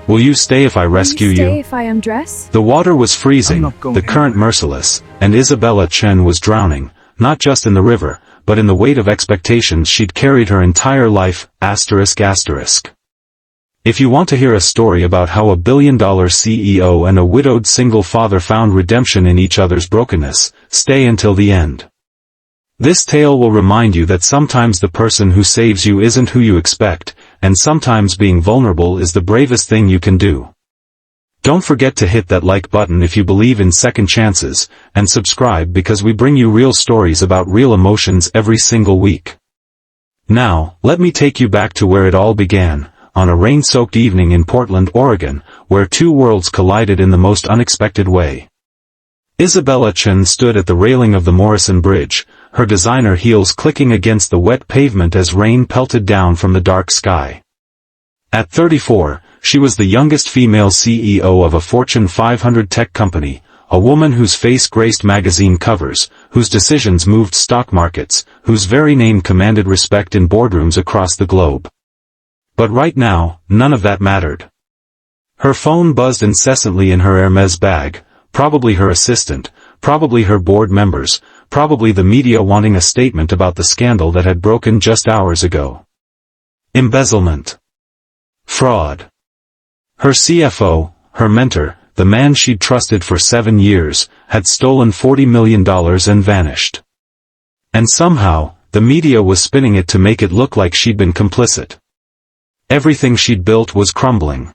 Will you stay if I rescue you? If I undress? The water was freezing, the current merciless, and Isabella Chen was drowning, not just in the river, but in the weight of expectations she'd carried her entire life, ****. If you want to hear a story about how a billion-dollar CEO and a widowed single father found redemption in each other's brokenness, stay until the end. This tale will remind you that sometimes the person who saves you isn't who you expect, and sometimes being vulnerable is the bravest thing you can do. Don't forget to hit that like button if you believe in second chances, and subscribe because we bring you real stories about real emotions every single week. Now, let me take you back to where it all began, on a rain-soaked evening in Portland, Oregon, where two worlds collided in the most unexpected way. Isabella Chen stood at the railing of the Morrison Bridge, her designer heels clicking against the wet pavement as rain pelted down from the dark sky. At 34, she was the youngest female CEO of a Fortune 500 tech company, a woman whose face graced magazine covers, whose decisions moved stock markets, whose very name commanded respect in boardrooms across the globe. But right now, none of that mattered. Her phone buzzed incessantly in her Hermes bag, probably her assistant, probably her board members, probably the media wanting a statement about the scandal that had broken just hours ago. Embezzlement. Fraud. Her CFO, her mentor, the man she'd trusted for 7 years, had stolen $40 million and vanished. And somehow, the media was spinning it to make it look like she'd been complicit. Everything she'd built was crumbling.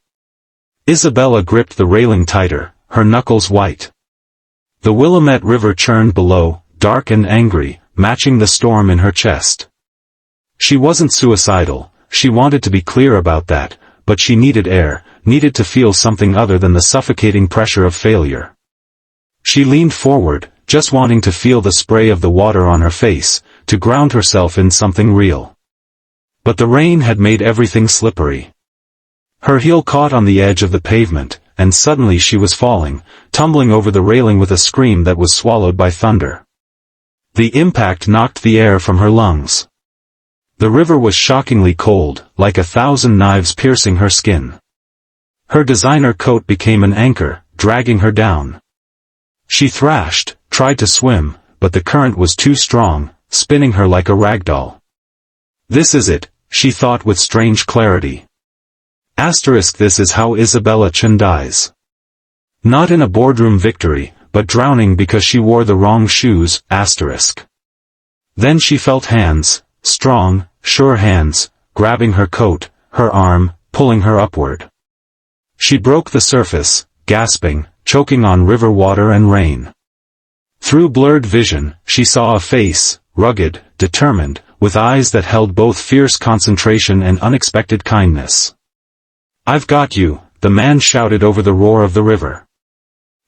Isabella gripped the railing tighter, her knuckles white. The Willamette River churned below, dark and angry, matching the storm in her chest. She wasn't suicidal, she wanted to be clear about that, but she needed air, needed to feel something other than the suffocating pressure of failure. She leaned forward, just wanting to feel the spray of the water on her face, to ground herself in something real. But the rain had made everything slippery. Her heel caught on the edge of the pavement, and suddenly she was falling, tumbling over the railing with a scream that was swallowed by thunder. The impact knocked the air from her lungs. The river was shockingly cold, like 1,000 knives piercing her skin. Her designer coat became an anchor, dragging her down. She thrashed, tried to swim, but the current was too strong, spinning her like a rag doll. This is it, she thought with strange clarity. This is how Isabella Chen dies. Not in a boardroom victory, but drowning because she wore the wrong shoes, ***. Then she felt hands, strong, sure hands, grabbing her coat, her arm, pulling her upward. She broke the surface, gasping, choking on river water and rain. Through blurred vision, she saw a face, rugged, determined, with eyes that held both fierce concentration and unexpected kindness. "I've got you," the man shouted over the roar of the river.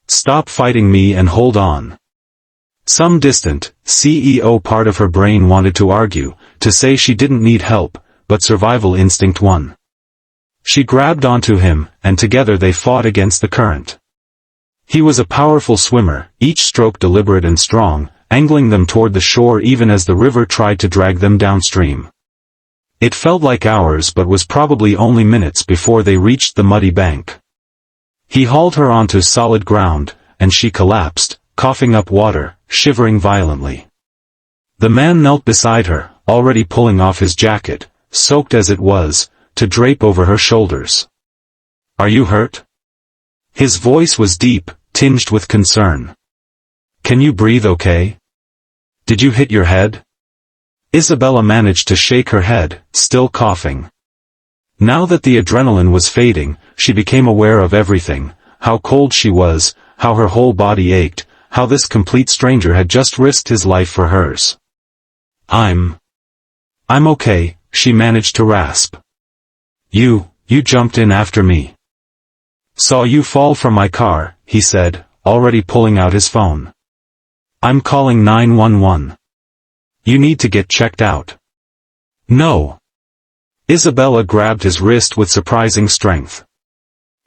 "Stop fighting me and hold on." Some distant, CEO part of her brain wanted to argue, to say she didn't need help, but survival instinct won. She grabbed onto him, and together they fought against the current. He was a powerful swimmer, each stroke deliberate and strong, angling them toward the shore even as the river tried to drag them downstream. It felt like hours but was probably only minutes before they reached the muddy bank. He hauled her onto solid ground, and she collapsed, coughing up water, shivering violently. The man knelt beside her, already pulling off his jacket, soaked as it was, to drape over her shoulders. "Are you hurt?" His voice was deep, tinged with concern. "Can you breathe okay? Did you hit your head?" Isabella managed to shake her head, still coughing. Now that the adrenaline was fading, she became aware of everything, how cold she was, how her whole body ached, how this complete stranger had just risked his life for hers. I'm okay," she managed to rasp. You jumped in after me. "Saw you fall from my car," he said, already pulling out his phone. "I'm calling 911. You need to get checked out." "No." Isabella grabbed his wrist with surprising strength.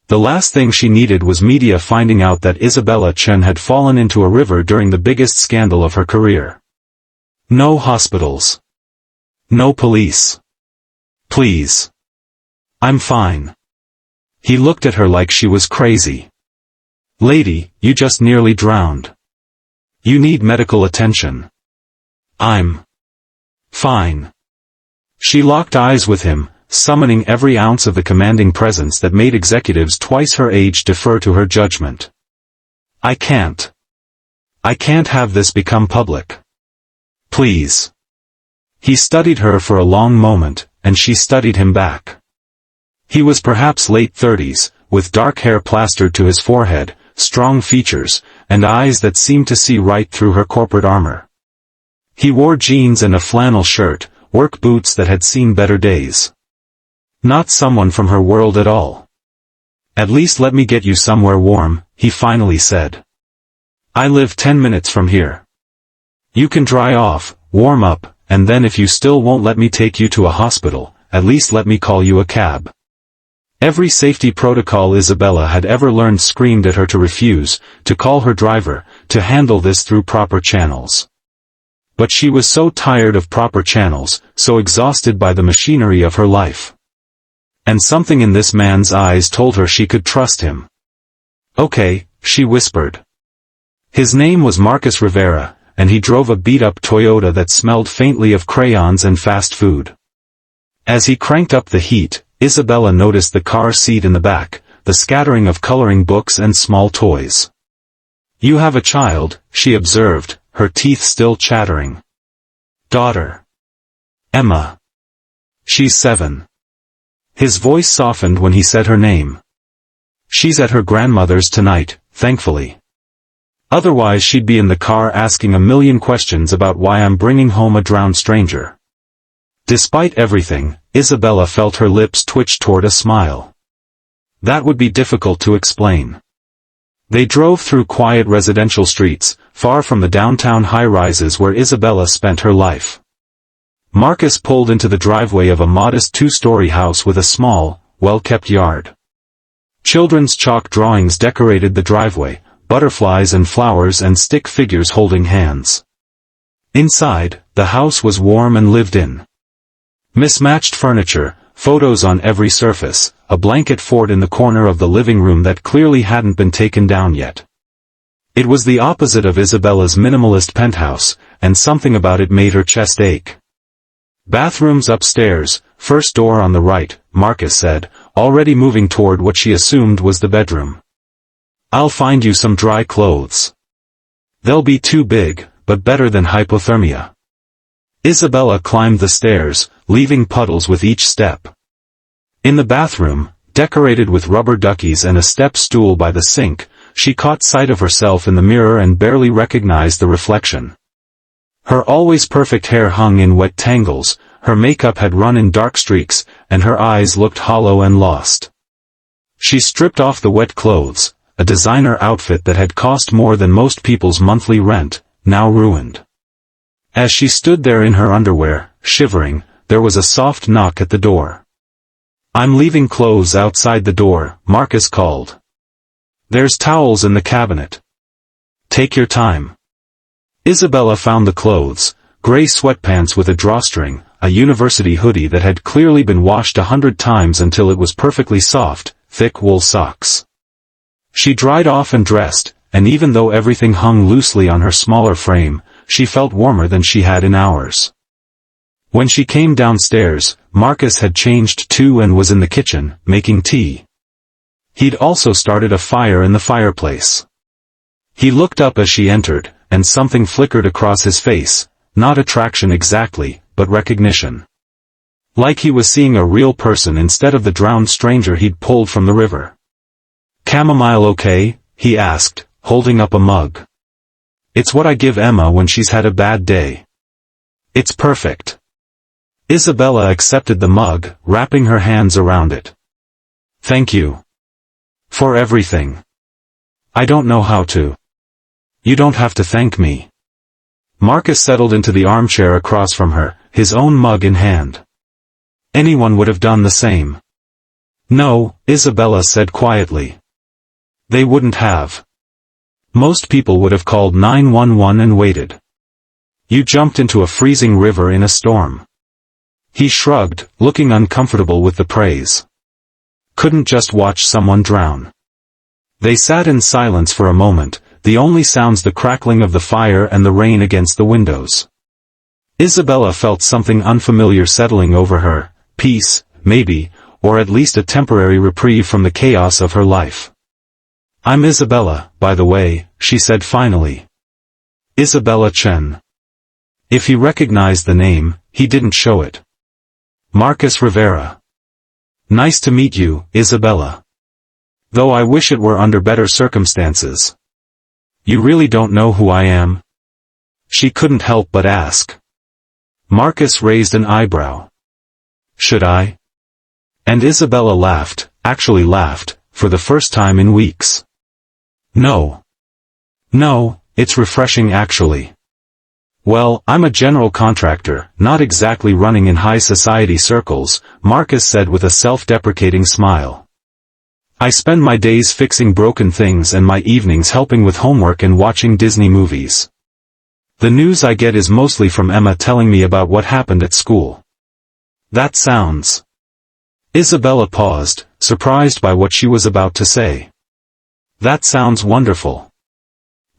The last thing she needed was media finding out that Isabella Chen had fallen into a river during the biggest scandal of her career. "No hospitals. No police. Please. I'm fine." He looked at her like she was crazy. "Lady, you just nearly drowned. You need medical attention." "I'm fine." She locked eyes with him, summoning every ounce of the commanding presence that made executives twice her age defer to her judgment. I can't have this become public. Please." He studied her for a long moment, and she studied him back. He was perhaps late 30s, with dark hair plastered to his forehead, strong features, and eyes that seemed to see right through her corporate armor. He wore jeans and a flannel shirt, work boots that had seen better days. Not someone from her world at all. "At least let me get you somewhere warm," he finally said. "I live 10 minutes from here. You can dry off, warm up, and then if you still won't let me take you to a hospital, at least let me call you a cab." Every safety protocol Isabella had ever learned screamed at her to refuse, to call her driver, to handle this through proper channels. But she was so tired of proper channels, so exhausted by the machinery of her life. And something in this man's eyes told her she could trust him. "Okay," she whispered. His name was Marcus Rivera, and he drove a beat-up Toyota that smelled faintly of crayons and fast food. As he cranked up the heat, Isabella noticed the car seat in the back, the scattering of coloring books and small toys. "You have a child," she observed, her teeth still chattering. "Daughter. Emma. She's 7. His voice softened when he said her name. "She's at her grandmother's tonight, thankfully. Otherwise she'd be in the car asking a million questions about why I'm bringing home a drowned stranger." Despite everything, Isabella felt her lips twitch toward a smile. That would be difficult to explain. They drove through quiet residential streets, far from the downtown high-rises where Isabella spent her life. Marcus pulled into the driveway of a modest 2-story house with a small, well-kept yard. Children's chalk drawings decorated the driveway, butterflies and flowers and stick figures holding hands. Inside, the house was warm and lived in. Mismatched furniture, photos on every surface, a blanket fort in the corner of the living room that clearly hadn't been taken down yet. It was the opposite of Isabella's minimalist penthouse, and something about it made her chest ache. "Bathrooms upstairs, first door on the right," Marcus said, already moving toward what she assumed was the bedroom. "I'll find you some dry clothes. They'll be too big, but better than hypothermia." Isabella climbed the stairs, leaving puddles with each step. In the bathroom, decorated with rubber duckies and a step stool by the sink, she caught sight of herself in the mirror and barely recognized the reflection. Her always perfect hair hung in wet tangles, her makeup had run in dark streaks, and her eyes looked hollow and lost. She stripped off the wet clothes, a designer outfit that had cost more than most people's monthly rent, now ruined. As she stood there in her underwear, shivering, there was a soft knock at the door. "I'm leaving clothes outside the door," Marcus called. "There's towels in the cabinet. Take your time." Isabella found the clothes, gray sweatpants with a drawstring, a university hoodie that had clearly been washed 100 times until it was perfectly soft, thick wool socks. She dried off and dressed, and even though everything hung loosely on her smaller frame, she felt warmer than she had in hours. When she came downstairs, Marcus had changed too and was in the kitchen, making tea. He'd also started a fire in the fireplace. He looked up as she entered, and something flickered across his face, not attraction exactly, but recognition. Like he was seeing a real person instead of the drowned stranger he'd pulled from the river. "Chamomile okay?" he asked, holding up a mug. "It's what I give Emma when she's had a bad day. It's perfect." Isabella accepted the mug, wrapping her hands around it. "Thank you. For everything. I don't know how to." "You don't have to thank me." Marcus settled into the armchair across from her, his own mug in hand. "Anyone would have done the same." "No," Isabella said quietly. "They wouldn't have. Most people would have called 911 and waited. You jumped into a freezing river in a storm." He shrugged, looking uncomfortable with the praise. couldn't just watch someone drown. They sat in silence for a moment, the only sounds the crackling of the fire and the rain against the windows. Isabella felt something unfamiliar settling over her, peace, maybe, or at least a temporary reprieve from the chaos of her life. "I'm Isabella, by the way," she said finally. "Isabella Chen." If he recognized the name, he didn't show it. "Marcus Rivera." "Nice to meet you, Isabella. Though I wish it were under better circumstances." "You really don't know who I am?" She couldn't help but ask. Marcus raised an eyebrow. "Should I?" And Isabella laughed, actually laughed, for the first time in weeks. "No. No, it's refreshing actually. Well, I'm a general contractor, not exactly running in high society circles," Marcus said with a self-deprecating smile. "I spend my days fixing broken things and my evenings helping with homework and watching Disney movies. The news I get is mostly from Emma telling me about what happened at school." "That sounds..." Isabella paused, surprised by what she was about to say. "That sounds wonderful."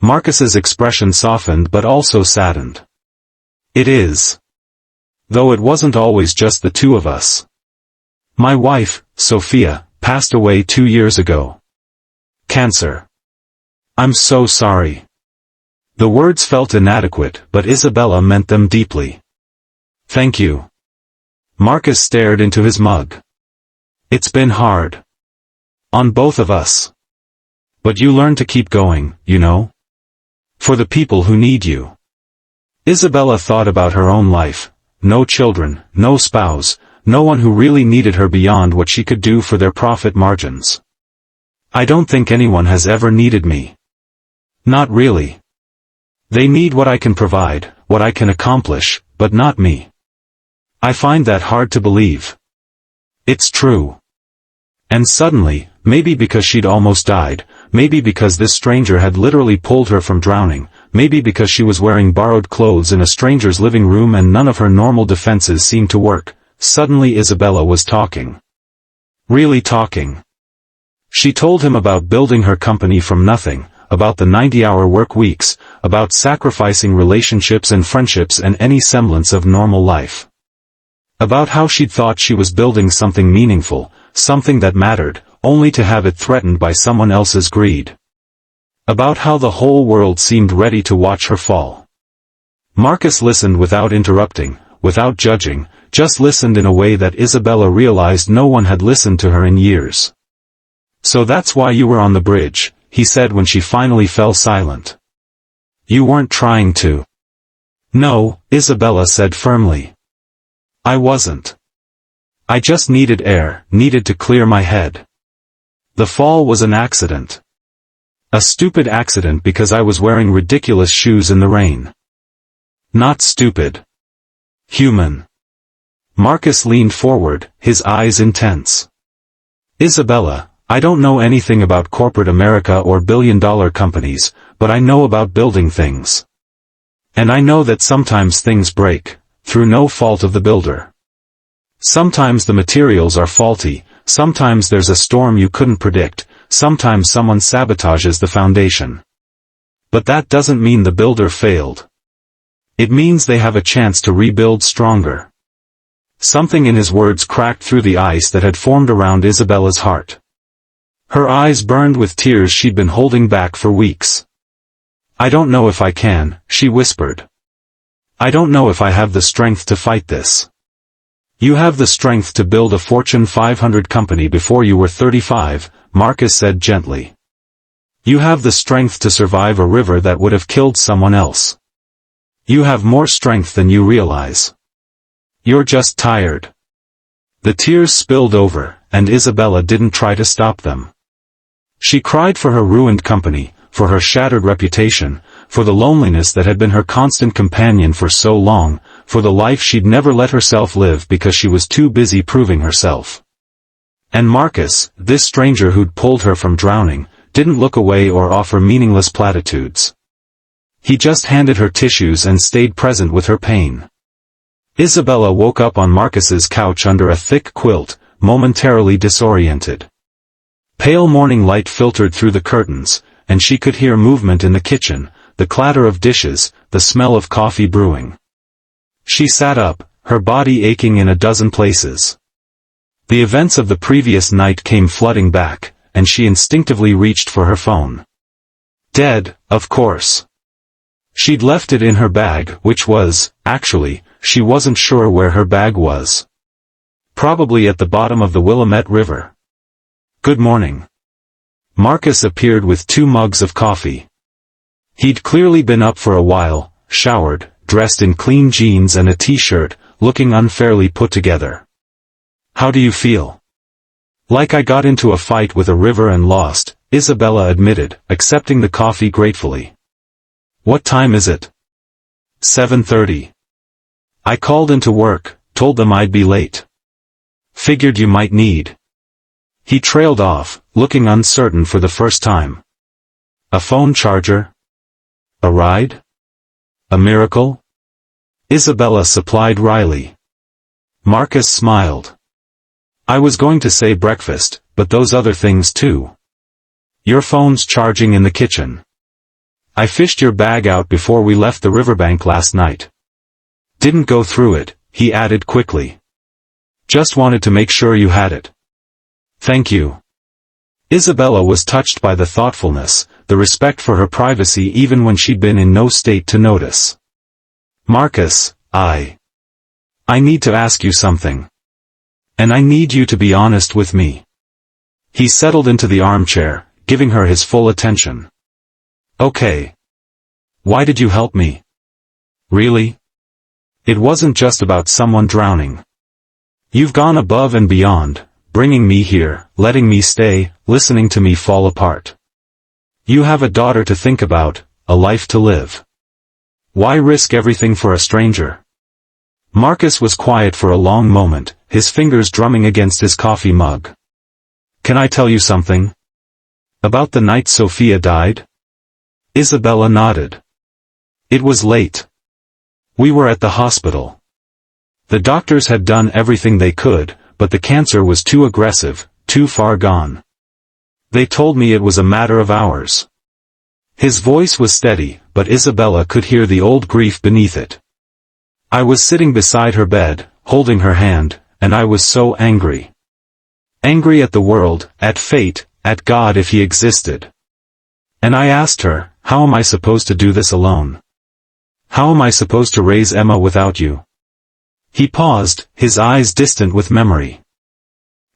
Marcus's expression softened but also saddened. "It is. Though it wasn't always just the two of us. My wife, Sophia, passed away 2 years ago. Cancer. I'm so sorry." The words felt inadequate, but Isabella meant them deeply. "Thank you." Marcus stared into his mug. "It's been hard. On both of us. But you learn to keep going, you know? For the people who need you." Isabella thought about her own life. No children, no spouse, no one who really needed her beyond what she could do for their profit margins. "I don't think anyone has ever needed me. Not really. They need what I can provide, what I can accomplish, but not me. I find that hard to believe. It's true." And suddenly, maybe because she'd almost died, maybe because this stranger had literally pulled her from drowning, maybe because she was wearing borrowed clothes in a stranger's living room and none of her normal defenses seemed to work, suddenly Isabella was talking. Really talking. She told him about building her company from nothing, about the 90-hour work weeks, about sacrificing relationships and friendships and any semblance of normal life. About how she'd thought she was building something meaningful, something that mattered, only to have it threatened by someone else's greed. About how the whole world seemed ready to watch her fall. Marcus listened without interrupting, without judging, just listened in a way that Isabella realized no one had listened to her in years. "So that's why you were on the bridge," he said when she finally fell silent. "You weren't trying to." "No," Isabella said firmly. "I wasn't. I just needed air, needed to clear my head. The fall was an accident. A stupid accident because I was wearing ridiculous shoes in the rain. Not stupid. Human." Marcus leaned forward, his eyes intense. "Isabella, I don't know anything about corporate America or billion-dollar companies, but I know about building things. And I know that sometimes things break, through no fault of the builder. Sometimes the materials are faulty, sometimes there's a storm you couldn't predict, sometimes someone sabotages the foundation. But that doesn't mean the builder failed. It means they have a chance to rebuild stronger." Something in his words cracked through the ice that had formed around Isabella's heart. Her eyes burned with tears she'd been holding back for weeks. "I don't know if I can," she whispered. "I don't know if I have the strength to fight this." "You have the strength to build a Fortune 500 company before you were 35, Marcus said gently. "You have the strength to survive a river that would have killed someone else. You have more strength than you realize. You're just tired." The tears spilled over, and Isabella didn't try to stop them. She cried for her ruined company, for her shattered reputation, for the loneliness that had been her constant companion for so long, for the life she'd never let herself live because she was too busy proving herself. And Marcus, this stranger who'd pulled her from drowning, didn't look away or offer meaningless platitudes. He just handed her tissues and stayed present with her pain. Isabella woke up on Marcus's couch under a thick quilt, momentarily disoriented. Pale morning light filtered through the curtains, and she could hear movement in the kitchen, the clatter of dishes, the smell of coffee brewing. She sat up, her body aching in a dozen places. The events of the previous night came flooding back, and she instinctively reached for her phone. Dead, of course. She'd left it in her bag, which was, actually, she wasn't sure where her bag was. Probably at the bottom of the Willamette River. Good morning. Marcus appeared with 2 mugs of coffee. He'd clearly been up for a while, showered, dressed in clean jeans and a t-shirt, looking unfairly put together. How do you feel? Like I got into a fight with a river and lost, Isabella admitted, accepting the coffee gratefully. What time is it? 7:30. I called into work, told them I'd be late. Figured you might need. He trailed off, looking uncertain for the first time. A phone charger? A ride? A miracle? Isabella supplied wryly. Marcus smiled. I was going to say breakfast, but those other things too. Your phone's charging in the kitchen. I fished your bag out before we left the riverbank last night. Didn't go through it, he added quickly. Just wanted to make sure you had it. Thank you. Isabella was touched by the thoughtfulness, the respect for her privacy even when she'd been in no state to notice. Marcus, I need to ask you something. And I need you to be honest with me. He settled into the armchair, giving her his full attention. Okay. Why did you help me? Really? It wasn't just about someone drowning. You've gone above and beyond, bringing me here, letting me stay, listening to me fall apart. You have a daughter to think about, a life to live. Why risk everything for a stranger? Marcus was quiet for a long moment, his fingers drumming against his coffee mug. Can I tell you something? About the night Sophia died? Isabella nodded. It was late. We were at the hospital. The doctors had done everything they could, but the cancer was too aggressive, too far gone. They told me it was a matter of hours. His voice was steady, but Isabella could hear the old grief beneath it. I was sitting beside her bed, holding her hand, and I was so angry. Angry at the world, at fate, at God if he existed. And I asked her, how am I supposed to do this alone? How am I supposed to raise Emma without you? He paused, his eyes distant with memory.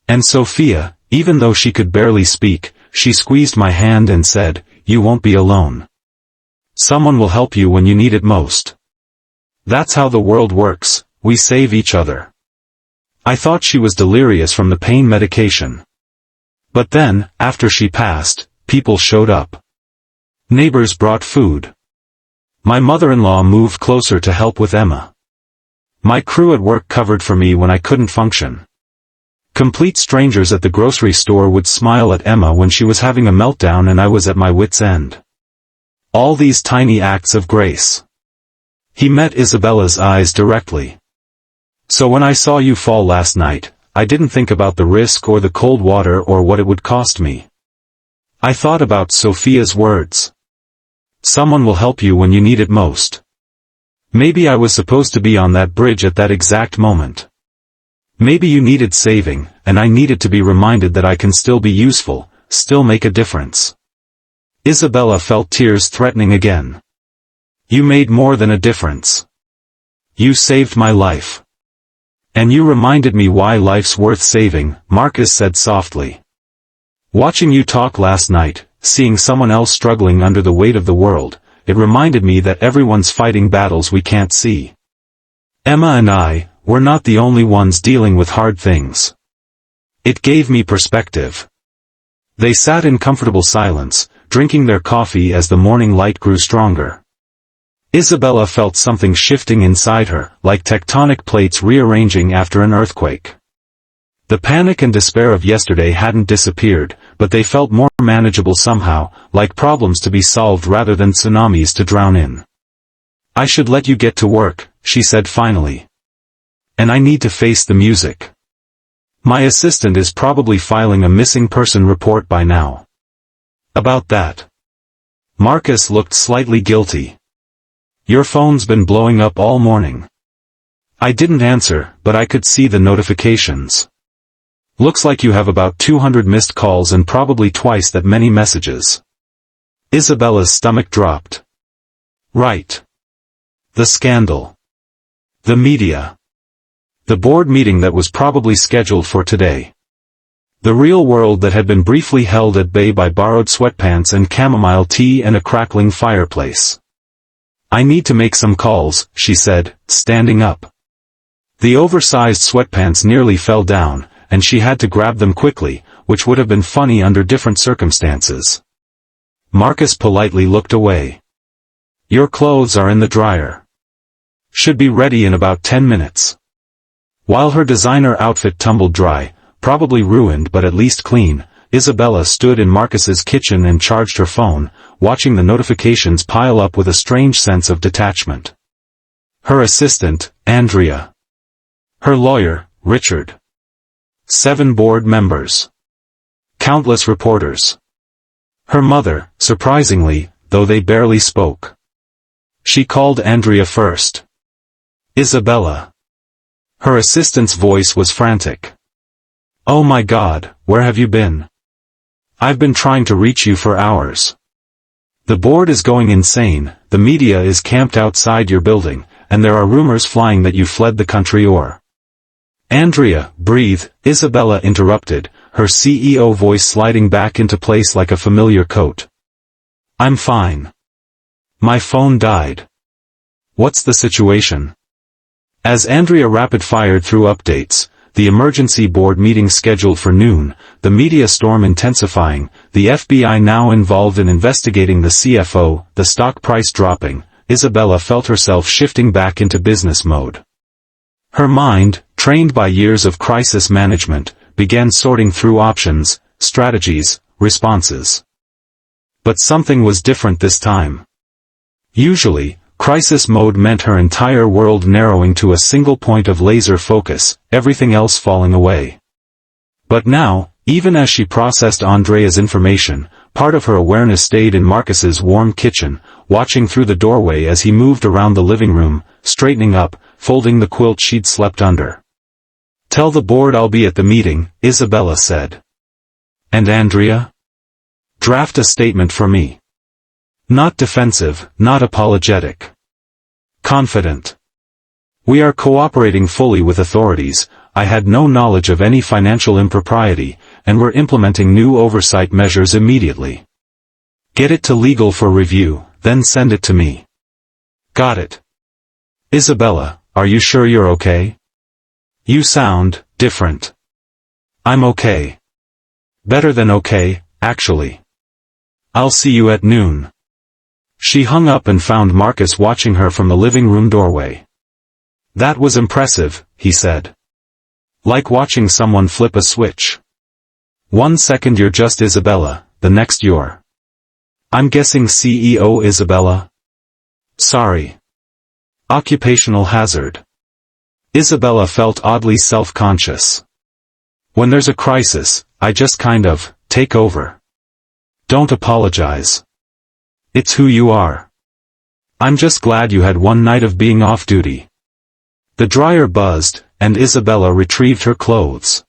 And Sophia, even though she could barely speak, she squeezed my hand and said, you won't be alone. Someone will help you when you need it most. That's how the world works, we save each other. I thought she was delirious from the pain medication. But then, after she passed, people showed up. Neighbors brought food. My mother-in-law moved closer to help with Emma. My crew at work covered for me when I couldn't function. Complete strangers at the grocery store would smile at Emma when she was having a meltdown and I was at my wit's end. All these tiny acts of grace. He met Isabella's eyes directly. So when I saw you fall last night, I didn't think about the risk or the cold water or what it would cost me. I thought about Sophia's words. Someone will help you when you need it most. Maybe I was supposed to be on that bridge at that exact moment. Maybe you needed saving, and I needed to be reminded that I can still be useful, still make a difference. Isabella felt tears threatening again. You made more than a difference. You saved my life. And you reminded me why life's worth saving, Marcus said softly. Watching you talk last night, seeing someone else struggling under the weight of the world, it reminded me that everyone's fighting battles we can't see. Emma and I, we're not the only ones dealing with hard things. It gave me perspective. They sat in comfortable silence, drinking their coffee as the morning light grew stronger. Isabella felt something shifting inside her, like tectonic plates rearranging after an earthquake. The panic and despair of yesterday hadn't disappeared, but they felt more manageable somehow, like problems to be solved rather than tsunamis to drown in. I should let you get to work, she said finally. And I need to face the music. My assistant is probably filing a missing person report by now. About that. Marcus looked slightly guilty. Your phone's been blowing up all morning. I didn't answer, but I could see the notifications. Looks like you have about 200 missed calls and probably twice that many messages. Isabella's stomach dropped. Right. The scandal. The media. The board meeting that was probably scheduled for today. The real world that had been briefly held at bay by borrowed sweatpants and chamomile tea and a crackling fireplace. I need to make some calls, she said, standing up. The oversized sweatpants nearly fell down, and she had to grab them quickly, which would have been funny under different circumstances. Marcus politely looked away. Your clothes are in the dryer. Should be ready in about 10 minutes. While her designer outfit tumbled dry, probably ruined but at least clean, Isabella stood in Marcus's kitchen and charged her phone, watching the notifications pile up with a strange sense of detachment. Her assistant, Andrea. Her lawyer, Richard. 7 board members. Countless reporters. Her mother, surprisingly, though they barely spoke. She called Andrea first. Isabella. Her assistant's voice was frantic. Oh my God, where have you been? I've been trying to reach you for hours. The board is going insane, the media is camped outside your building, and there are rumors flying that you fled the country or... Andrea, breathe, Isabella interrupted, her CEO voice sliding back into place like a familiar coat. I'm fine. My phone died. What's the situation? As Andrea rapid-fired through updates, the emergency board meeting scheduled for noon, the media storm intensifying, the FBI now involved in investigating the CFO, the stock price dropping, Isabella felt herself shifting back into business mode. Her mind, trained by years of crisis management, began sorting through options, strategies, responses. But something was different this time. Usually, crisis mode meant her entire world narrowing to a single point of laser focus, everything else falling away. But now, even as she processed Andrea's information, part of her awareness stayed in Marcus's warm kitchen, watching through the doorway as he moved around the living room, straightening up, folding the quilt she'd slept under. Tell the board I'll be at the meeting, Isabella said. And Andrea? Draft a statement for me. Not defensive, not apologetic. Confident. We are cooperating fully with authorities, I had no knowledge of any financial impropriety, and we're implementing new oversight measures immediately. Get it to legal for review, then send it to me. Got it. Isabella, are you sure you're okay? You sound different. I'm okay. Better than okay, actually. I'll see you at noon. She hung up and found Marcus watching her from the living room doorway. That was impressive, he said. Like watching someone flip a switch. 1 second you're just Isabella, the next you're... I'm guessing CEO Isabella? Sorry. Occupational hazard. Isabella felt oddly self-conscious. When there's a crisis, I just kind of take over. Don't apologize. It's who you are. I'm just glad you had one night of being off duty. The dryer buzzed, and Isabella retrieved her clothes.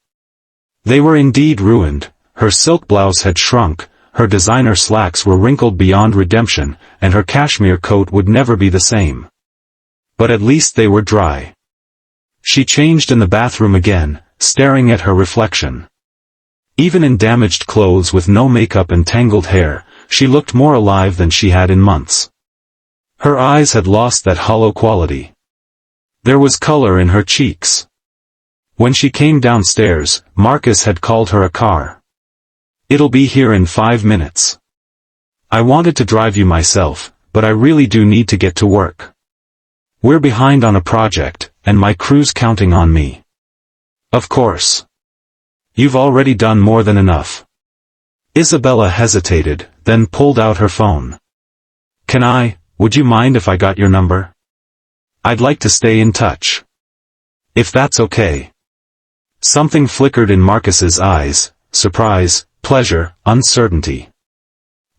They were indeed ruined, her silk blouse had shrunk, her designer slacks were wrinkled beyond redemption, and her cashmere coat would never be the same. But at least they were dry. She changed in the bathroom again, staring at her reflection. Even in damaged clothes with no makeup and tangled hair, she looked more alive than she had in months. Her eyes had lost that hollow quality. There was color in her cheeks. When she came downstairs, Marcus had called her a car. It'll be here in 5 minutes. I wanted to drive you myself, but I really do need to get to work. We're behind on a project, and my crew's counting on me. Of course. You've already done more than enough. Isabella hesitated, then pulled out her phone. Would you mind if I got your number? I'd like to stay in touch. If that's okay. Something flickered in Marcus's eyes: surprise, pleasure, uncertainty.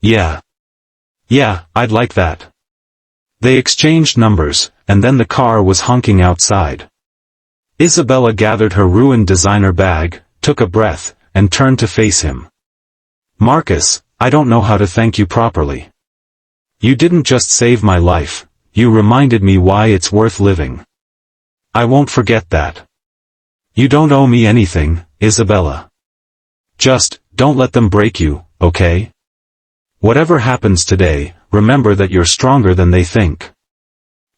Yeah, I'd like that. They exchanged numbers, and then the car was honking outside. Isabella gathered her ruined designer bag, took a breath, and turned to face him. Marcus, I don't know how to thank you properly. You didn't just save my life, you reminded me why it's worth living. I won't forget that. You don't owe me anything, Isabella. Just, don't let them break you, okay? Whatever happens today, remember that you're stronger than they think.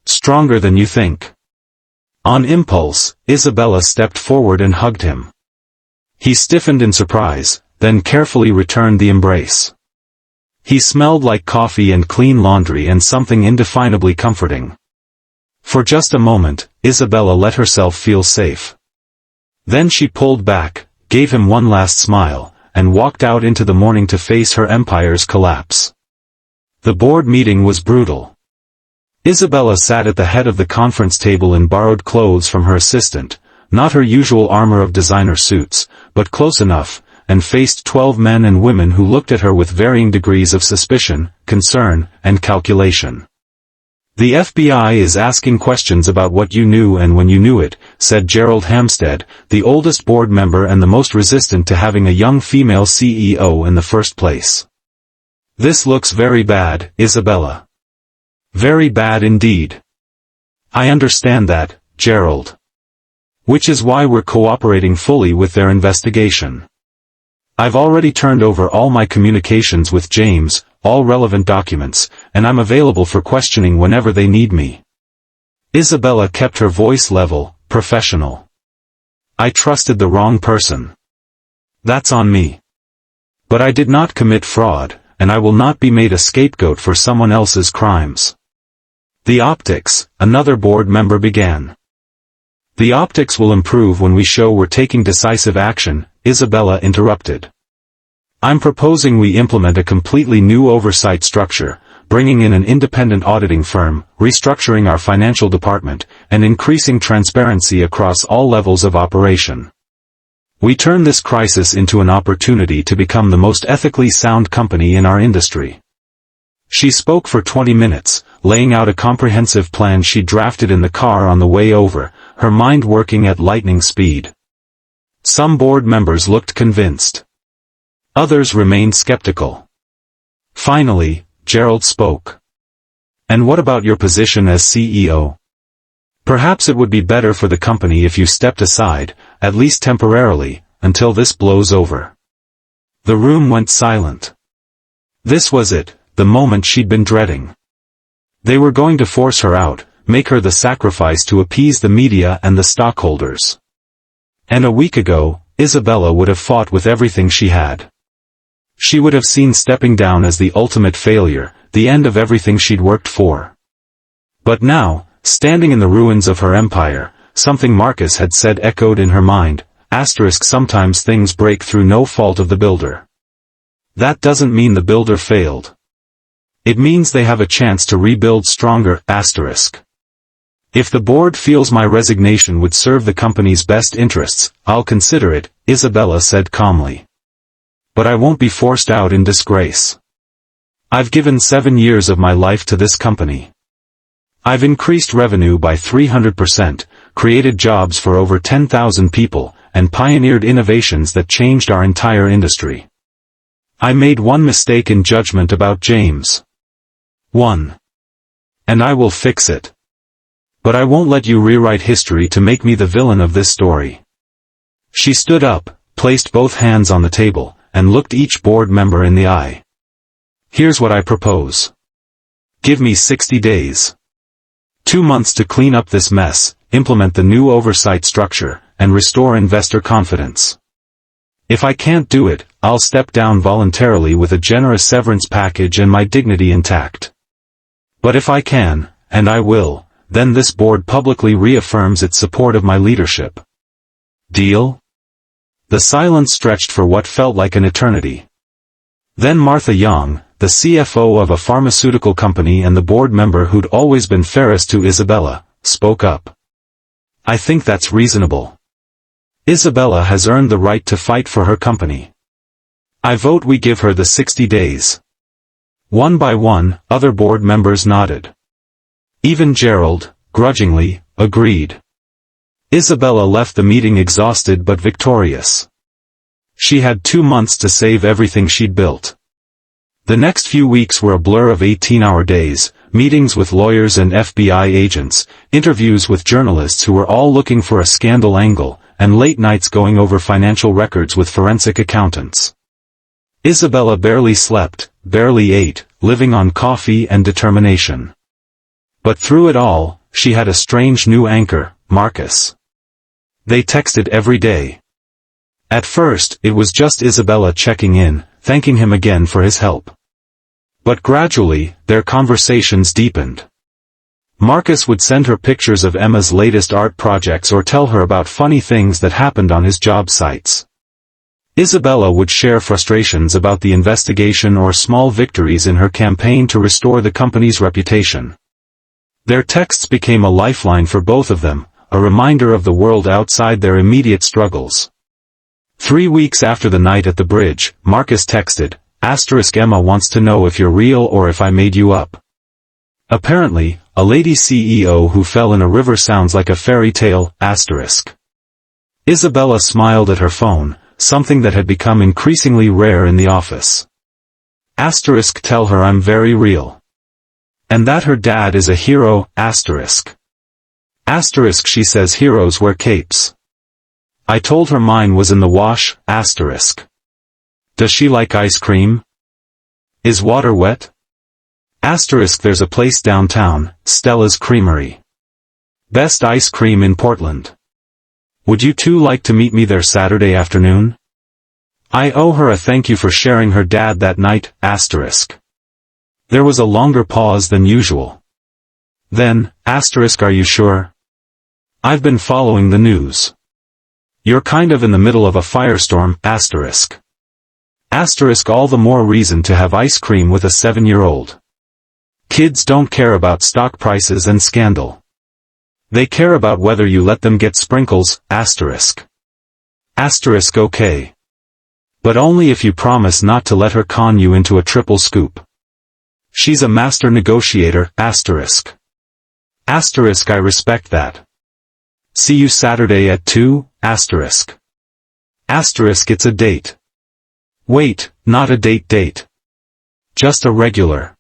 Stronger than you think. On impulse, Isabella stepped forward and hugged him. He stiffened in surprise, then carefully returned the embrace. He smelled like coffee and clean laundry and something indefinably comforting. For just a moment, Isabella let herself feel safe. Then she pulled back, gave him one last smile, and walked out into the morning to face her empire's collapse. The board meeting was brutal. Isabella sat at the head of the conference table in borrowed clothes from her assistant, not her usual armor of designer suits, but close enough, and faced 12 men and women who looked at her with varying degrees of suspicion, concern, and calculation. The FBI is asking questions about what you knew and when you knew it, said Gerald Hampstead, the oldest board member and the most resistant to having a young female CEO in the first place. This looks very bad, Isabella. Very bad indeed. I understand that, Gerald. Which is why we're cooperating fully with their investigation. I've already turned over all my communications with James, all relevant documents, and I'm available for questioning whenever they need me. Isabella kept her voice level, professional. I trusted the wrong person. That's on me. But I did not commit fraud, and I will not be made a scapegoat for someone else's crimes. The optics, another board member began. The optics will improve when we show we're taking decisive action, Isabella interrupted. I'm proposing we implement a completely new oversight structure, bringing in an independent auditing firm, restructuring our financial department, and increasing transparency across all levels of operation. We turn this crisis into an opportunity to become the most ethically sound company in our industry. She spoke for 20 minutes, laying out a comprehensive plan she drafted in the car on the way over, her mind working at lightning speed. Some board members looked convinced. Others remained skeptical. Finally, Gerald spoke. And what about your position as CEO? Perhaps it would be better for the company if you stepped aside, at least temporarily, until this blows over. The room went silent. This was it, the moment she'd been dreading. They were going to force her out, make her the sacrifice to appease the media and the stockholders. And a week ago, Isabella would have fought with everything she had. She would have seen stepping down as the ultimate failure, the end of everything she'd worked for. But now, standing in the ruins of her empire, something Marcus had said echoed in her mind, sometimes things break through no fault of the builder. That doesn't mean the builder failed. It means they have a chance to rebuild stronger, If the board feels my resignation would serve the company's best interests, I'll consider it, Isabella said calmly. But I won't be forced out in disgrace. I've given 7 years of my life to this company. I've increased revenue by 300%, created jobs for over 10,000 people, and pioneered innovations that changed our entire industry. I made one mistake in judgment about James. One. And I will fix it. But I won't let you rewrite history to make me the villain of this story. She stood up, placed both hands on the table, and looked each board member in the eye. Here's what I propose. Give me 60 days. 2 months to clean up this mess, implement the new oversight structure, and restore investor confidence. If I can't do it, I'll step down voluntarily with a generous severance package and my dignity intact. But if I can, and I will, then this board publicly reaffirms its support of my leadership. Deal? The silence stretched for what felt like an eternity. Then Martha Young, the CFO of a pharmaceutical company and the board member who'd always been fairest to Isabella, spoke up. I think that's reasonable. Isabella has earned the right to fight for her company. I vote we give her the 60 days. One by one, other board members nodded. Even Gerald, grudgingly, agreed. Isabella left the meeting exhausted but victorious. She had 2 months to save everything she'd built. The next few weeks were a blur of 18-hour days, meetings with lawyers and FBI agents, interviews with journalists who were all looking for a scandal angle, and late nights going over financial records with forensic accountants. Isabella barely slept, barely ate, living on coffee and determination. But through it all, she had a strange new anchor, Marcus. They texted every day. At first, it was just Isabella checking in, thanking him again for his help. But gradually, their conversations deepened. Marcus would send her pictures of Emma's latest art projects or tell her about funny things that happened on his job sites. Isabella would share frustrations about the investigation or small victories in her campaign to restore the company's reputation. Their texts became a lifeline for both of them, a reminder of the world outside their immediate struggles. 3 weeks after the night at the bridge, Marcus texted, "Emma wants to know if you're real or if I made you up." Apparently, a lady CEO who fell in a river sounds like a fairy tale, *. Isabella smiled at her phone, something that had become increasingly rare in the office. Tell her I'm very real. And that her dad is a hero, she says heroes wear capes. I told her mine was in the wash, Does she like ice cream? Is water wet? There's a place downtown, Stella's Creamery. Best ice cream in Portland. Would you two like to meet me there Saturday afternoon? I owe her a thank you for sharing her dad that night, There was a longer pause than usual. Then, are you sure? I've been following the news. You're kind of in the middle of a firestorm, all the more reason to have ice cream with a 7-year-old. Kids don't care about stock prices and scandal. They care about whether you let them get sprinkles, okay. But only if you promise not to let her con you into a triple scoop. She's a master negotiator, I respect that. See you Saturday at 2, It's a date. Wait, not a date. Just a regular.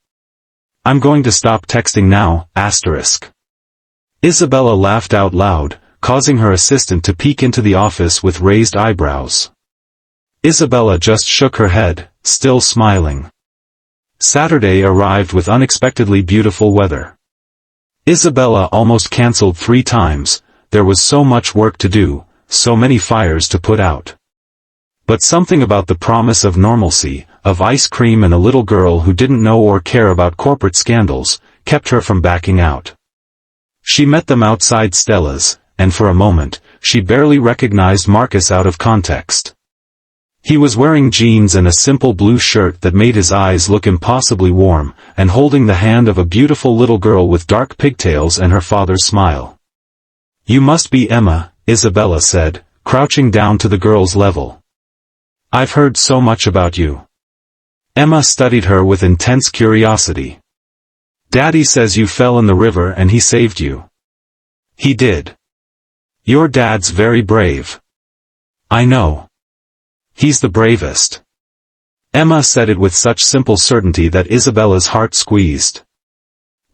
I'm going to stop texting now, Isabella laughed out loud, causing her assistant to peek into the office with raised eyebrows. Isabella just shook her head, still smiling. Saturday arrived with unexpectedly beautiful weather. Isabella almost canceled 3 times, there was so much work to do, so many fires to put out. But something about the promise of normalcy, of ice cream and a little girl who didn't know or care about corporate scandals, kept her from backing out. She met them outside Stella's, and for a moment, she barely recognized Marcus out of context. He was wearing jeans and a simple blue shirt that made his eyes look impossibly warm, and holding the hand of a beautiful little girl with dark pigtails and her father's smile. You must be Emma, Isabella said, crouching down to the girl's level. I've heard so much about you. Emma studied her with intense curiosity. Daddy says you fell in the river and he saved you. He did. Your dad's very brave. I know. He's the bravest. Emma said it with such simple certainty that Isabella's heart squeezed.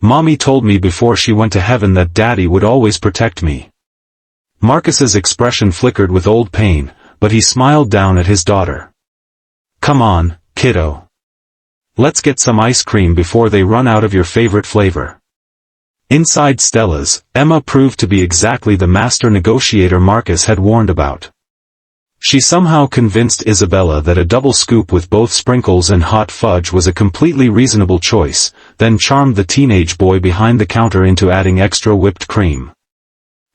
Mommy told me before she went to heaven that Daddy would always protect me. Marcus's expression flickered with old pain, but he smiled down at his daughter. Come on, kiddo. Let's get some ice cream before they run out of your favorite flavor. Inside Stella's, Emma proved to be exactly the master negotiator Marcus had warned about. She somehow convinced Isabella that a double scoop with both sprinkles and hot fudge was a completely reasonable choice, then charmed the teenage boy behind the counter into adding extra whipped cream.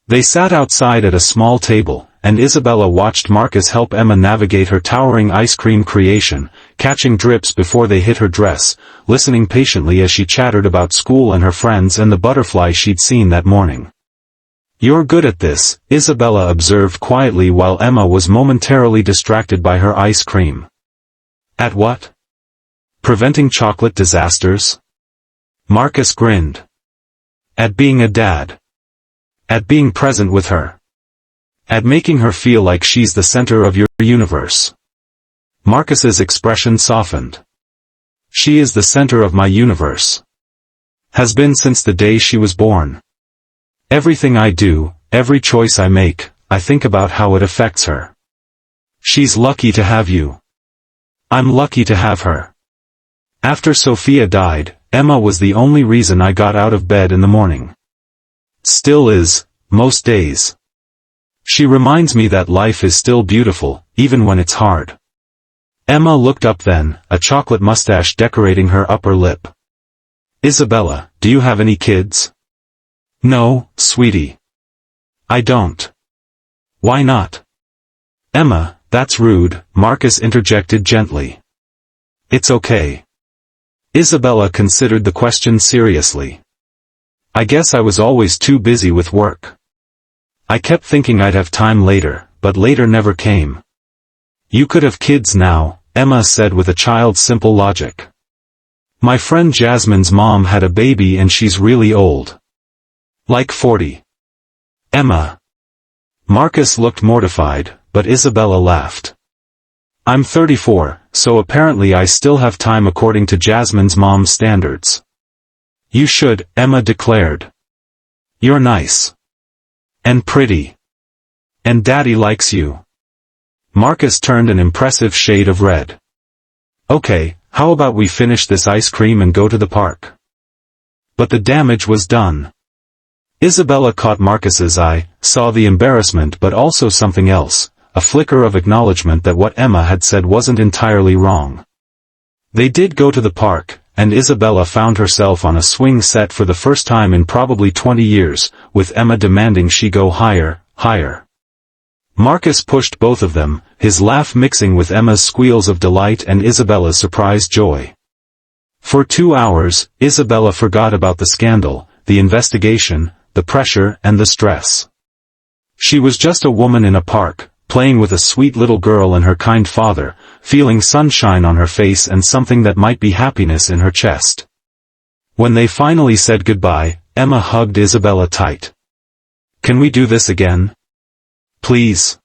They sat outside at a small table, and Isabella watched Marcus help Emma navigate her towering ice cream creation, catching drips before they hit her dress, listening patiently as she chattered about school and her friends and the butterfly she'd seen that morning. You're good at this, Isabella observed quietly while Emma was momentarily distracted by her ice cream. At what? Preventing chocolate disasters? Marcus grinned. At being a dad. At being present with her. At making her feel like she's the center of your universe. Marcus's expression softened. She is the center of my universe. Has been since the day she was born. Everything I do, every choice I make, I think about how it affects her. She's lucky to have you. I'm lucky to have her. After Sophia died, Emma was the only reason I got out of bed in the morning. Still is, most days. She reminds me that life is still beautiful, even when it's hard. Emma looked up then, a chocolate mustache decorating her upper lip. Isabella, do you have any kids? No, sweetie. I don't. Why not? Emma, that's rude, Marcus interjected gently. It's okay. Isabella considered the question seriously. I guess I was always too busy with work. I kept thinking I'd have time later, but later never came. You could have kids now, Emma said with a child's simple logic. My friend Jasmine's mom had a baby and she's really old. Like 40. Emma. Marcus looked mortified, but Isabella laughed. I'm 34, so apparently I still have time according to Jasmine's mom's standards. You should, Emma declared. You're nice. And pretty. And Daddy likes you. Marcus turned an impressive shade of red. Okay, how about we finish this ice cream and go to the park? But the damage was done. Isabella caught Marcus's eye, saw the embarrassment but also something else, a flicker of acknowledgement that what Emma had said wasn't entirely wrong. They did go to the park, and Isabella found herself on a swing set for the first time in probably 20 years, with Emma demanding she go higher, higher. Marcus pushed both of them, his laugh mixing with Emma's squeals of delight and Isabella's surprised joy. For 2 hours, Isabella forgot about the scandal, the investigation, the pressure and the stress. She was just a woman in a park, playing with a sweet little girl and her kind father, feeling sunshine on her face and something that might be happiness in her chest. When they finally said goodbye, Emma hugged Isabella tight. Can we do this again? Please.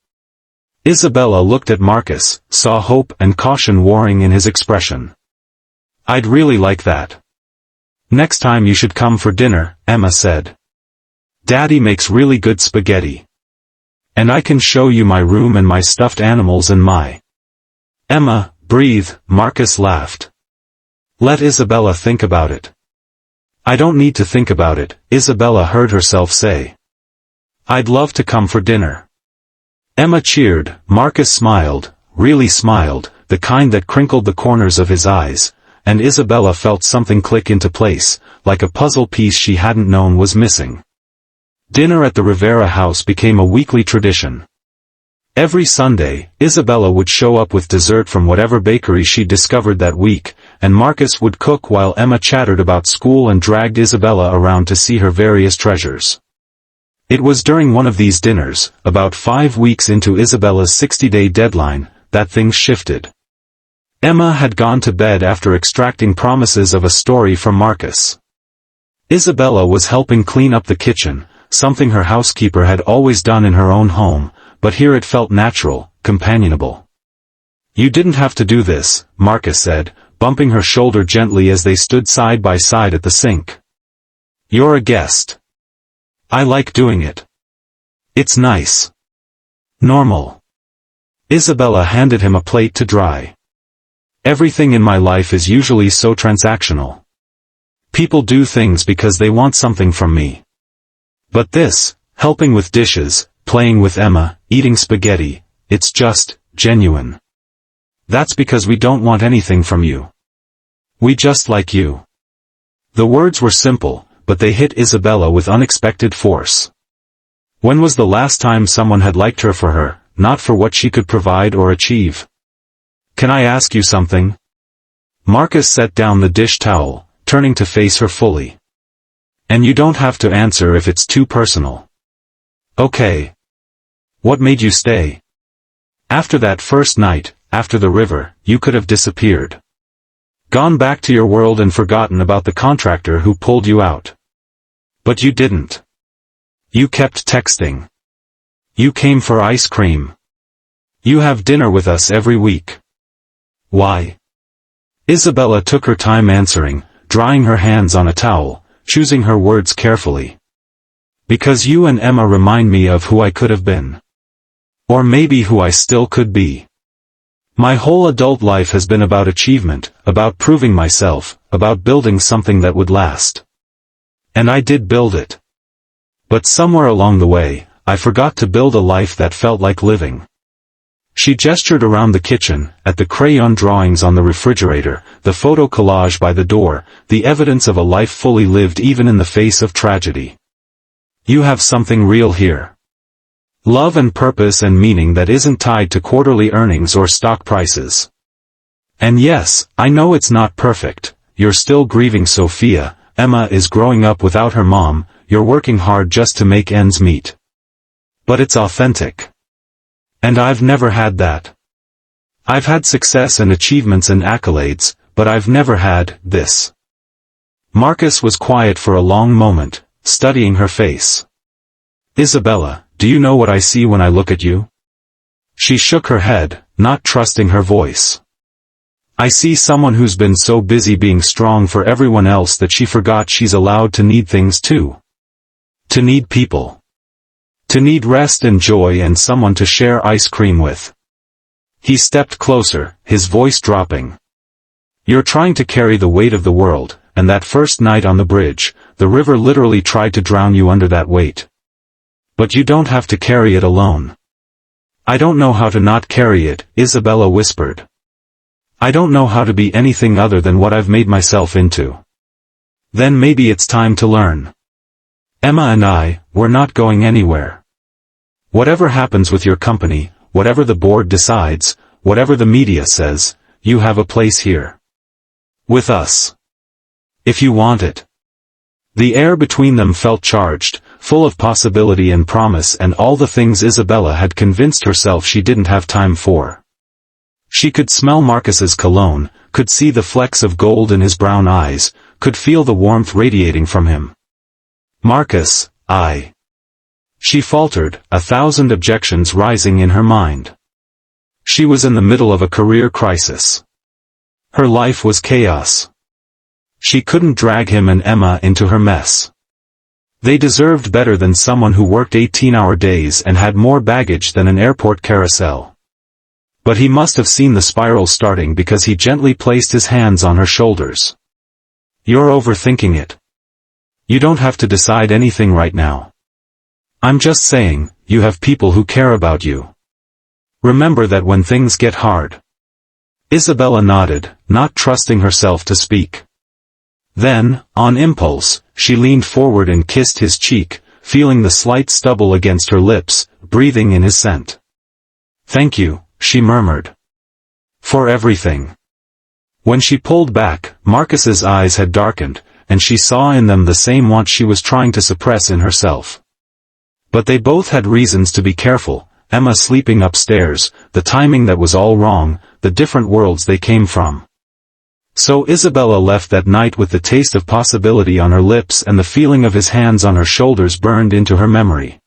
Isabella looked at Marcus, saw hope and caution warring in his expression. I'd really like that. Next time you should come for dinner, Emma said. Daddy makes really good spaghetti. And I can show you my room and my stuffed animals and my... Emma, breathe, Marcus laughed. Let Isabella think about it. I don't need to think about it, Isabella heard herself say. I'd love to come for dinner. Emma cheered, Marcus smiled, really smiled, the kind that crinkled the corners of his eyes, and Isabella felt something click into place, like a puzzle piece she hadn't known was missing. Dinner at the Rivera house became a weekly tradition. Every Sunday, Isabella would show up with dessert from whatever bakery she'd discovered that week, and Marcus would cook while Emma chattered about school and dragged Isabella around to see her various treasures. It was during one of these dinners, about 5 weeks into Isabella's 60-day deadline, that things shifted. Emma had gone to bed after extracting promises of a story from Marcus. Isabella was helping clean up the kitchen, something her housekeeper had always done in her own home, but here it felt natural, companionable. You didn't have to do this, Marcus said, bumping her shoulder gently as they stood side by side at the sink. You're a guest. I like doing it. It's nice. Normal. Isabella handed him a plate to dry. Everything in my life is usually so transactional. People do things because they want something from me. But this, helping with dishes, playing with Emma, eating spaghetti, it's just, genuine. That's because we don't want anything from you. We just like you. The words were simple, but they hit Isabella with unexpected force. When was the last time someone had liked her for her, not for what she could provide or achieve? Can I ask you something? Marcus set down the dish towel, turning to face her fully. And you don't have to answer if it's too personal. Okay. What made you stay? After that first night, after the river, you could have disappeared. Gone back to your world and forgotten about the contractor who pulled you out. But you didn't. You kept texting. You came for ice cream. You have dinner with us every week. Why? Isabella took her time answering, drying her hands on a towel, choosing her words carefully. Because you and Emma remind me of who I could have been. Or maybe who I still could be. My whole adult life has been about achievement, about proving myself, about building something that would last. And I did build it. But somewhere along the way, I forgot to build a life that felt like living. She gestured around the kitchen, at the crayon drawings on the refrigerator, the photo collage by the door, the evidence of a life fully lived even in the face of tragedy. You have something real here. Love and purpose and meaning that isn't tied to quarterly earnings or stock prices. And yes, I know it's not perfect, you're still grieving Sophia, Emma is growing up without her mom, you're working hard just to make ends meet. But it's authentic. And I've never had that. I've had success and achievements and accolades, but I've never had this. Marcus was quiet for a long moment, studying her face. Isabella, do you know what I see when I look at you? She shook her head, not trusting her voice. I see someone who's been so busy being strong for everyone else that she forgot she's allowed to need things too. To need people. To need rest and joy and someone to share ice cream with. He stepped closer, his voice dropping. You're trying to carry the weight of the world, and that first night on the bridge, the river literally tried to drown you under that weight. But you don't have to carry it alone. I don't know how to not carry it, Isabella whispered. I don't know how to be anything other than what I've made myself into. Then maybe it's time to learn. Emma and I, we're not going anywhere. Whatever happens with your company, whatever the board decides, whatever the media says, you have a place here. With us. If you want it. The air between them felt charged, full of possibility and promise and all the things Isabella had convinced herself she didn't have time for. She could smell Marcus's cologne, could see the flecks of gold in his brown eyes, could feel the warmth radiating from him. Marcus, She faltered, 1,000 objections rising in her mind. She was in the middle of a career crisis. Her life was chaos. She couldn't drag him and Emma into her mess. They deserved better than someone who worked 18-hour days and had more baggage than an airport carousel. But he must have seen the spiral starting because he gently placed his hands on her shoulders. You're overthinking it. You don't have to decide anything right now. I'm just saying, you have people who care about you. Remember that when things get hard. Isabella nodded, not trusting herself to speak. Then, on impulse, she leaned forward and kissed his cheek, feeling the slight stubble against her lips, breathing in his scent. Thank you, she murmured. For everything. When she pulled back, Marcus's eyes had darkened, and she saw in them the same want she was trying to suppress in herself. But they both had reasons to be careful, Emma sleeping upstairs, the timing that was all wrong, the different worlds they came from. So Isabella left that night with the taste of possibility on her lips and the feeling of his hands on her shoulders burned into her memory.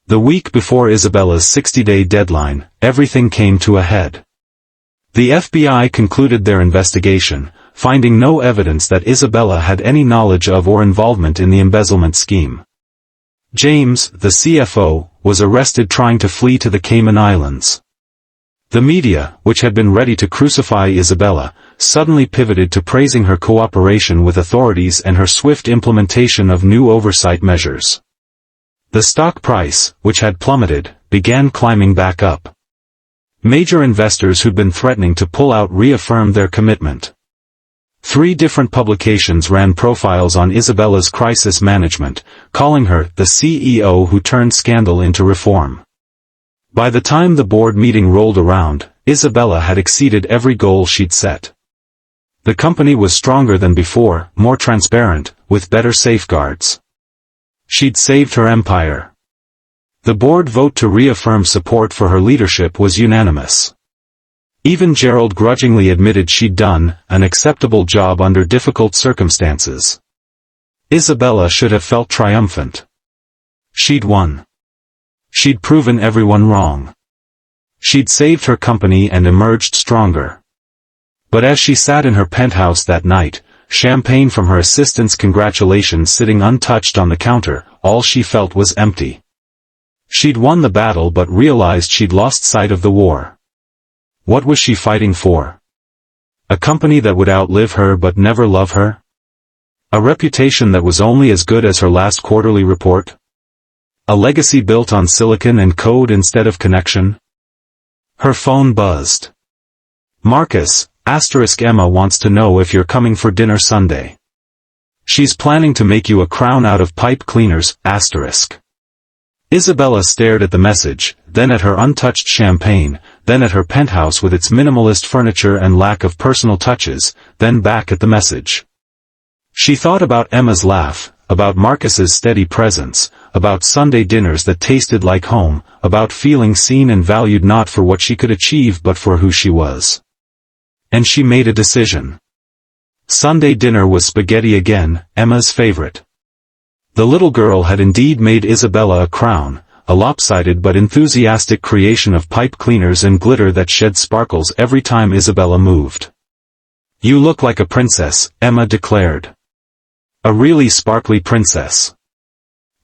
The week before Isabella's 60-day deadline, everything came to a head. The FBI concluded their investigation, finding no evidence that Isabella had any knowledge of or involvement in the embezzlement scheme. James, the CFO, was arrested trying to flee to the Cayman Islands. The media, which had been ready to crucify Isabella, suddenly pivoted to praising her cooperation with authorities and her swift implementation of new oversight measures. The stock price, which had plummeted, began climbing back up. Major investors who'd been threatening to pull out reaffirmed their commitment. 3 different publications ran profiles on Isabella's crisis management, calling her the CEO who turned scandal into reform. By the time the board meeting rolled around, Isabella had exceeded every goal she'd set. The company was stronger than before, more transparent, with better safeguards. She'd saved her empire. The board vote to reaffirm support for her leadership was unanimous. Even Gerald grudgingly admitted she'd done an acceptable job under difficult circumstances. Isabella should have felt triumphant. She'd won. She'd proven everyone wrong. She'd saved her company and emerged stronger. But as she sat in her penthouse that night, champagne from her assistant's congratulations sitting untouched on the counter, all she felt was empty. She'd won the battle but realized she'd lost sight of the war. What was she fighting for? A company that would outlive her but never love her? A reputation that was only as good as her last quarterly report? A legacy built on silicon and code instead of connection? Her phone buzzed. Marcus, Emma wants to know if you're coming for dinner Sunday. She's planning to make you a crown out of pipe cleaners, Isabella stared at the message, then at her untouched champagne, then at her penthouse with its minimalist furniture and lack of personal touches, then back at the message. She thought about Emma's laugh, about Marcus's steady presence, about Sunday dinners that tasted like home, about feeling seen and valued not for what she could achieve but for who she was. And she made a decision. Sunday dinner was spaghetti again, Emma's favorite. The little girl had indeed made Isabella a crown, a lopsided but enthusiastic creation of pipe cleaners and glitter that shed sparkles every time Isabella moved. You look like a princess, Emma declared. A really sparkly princess.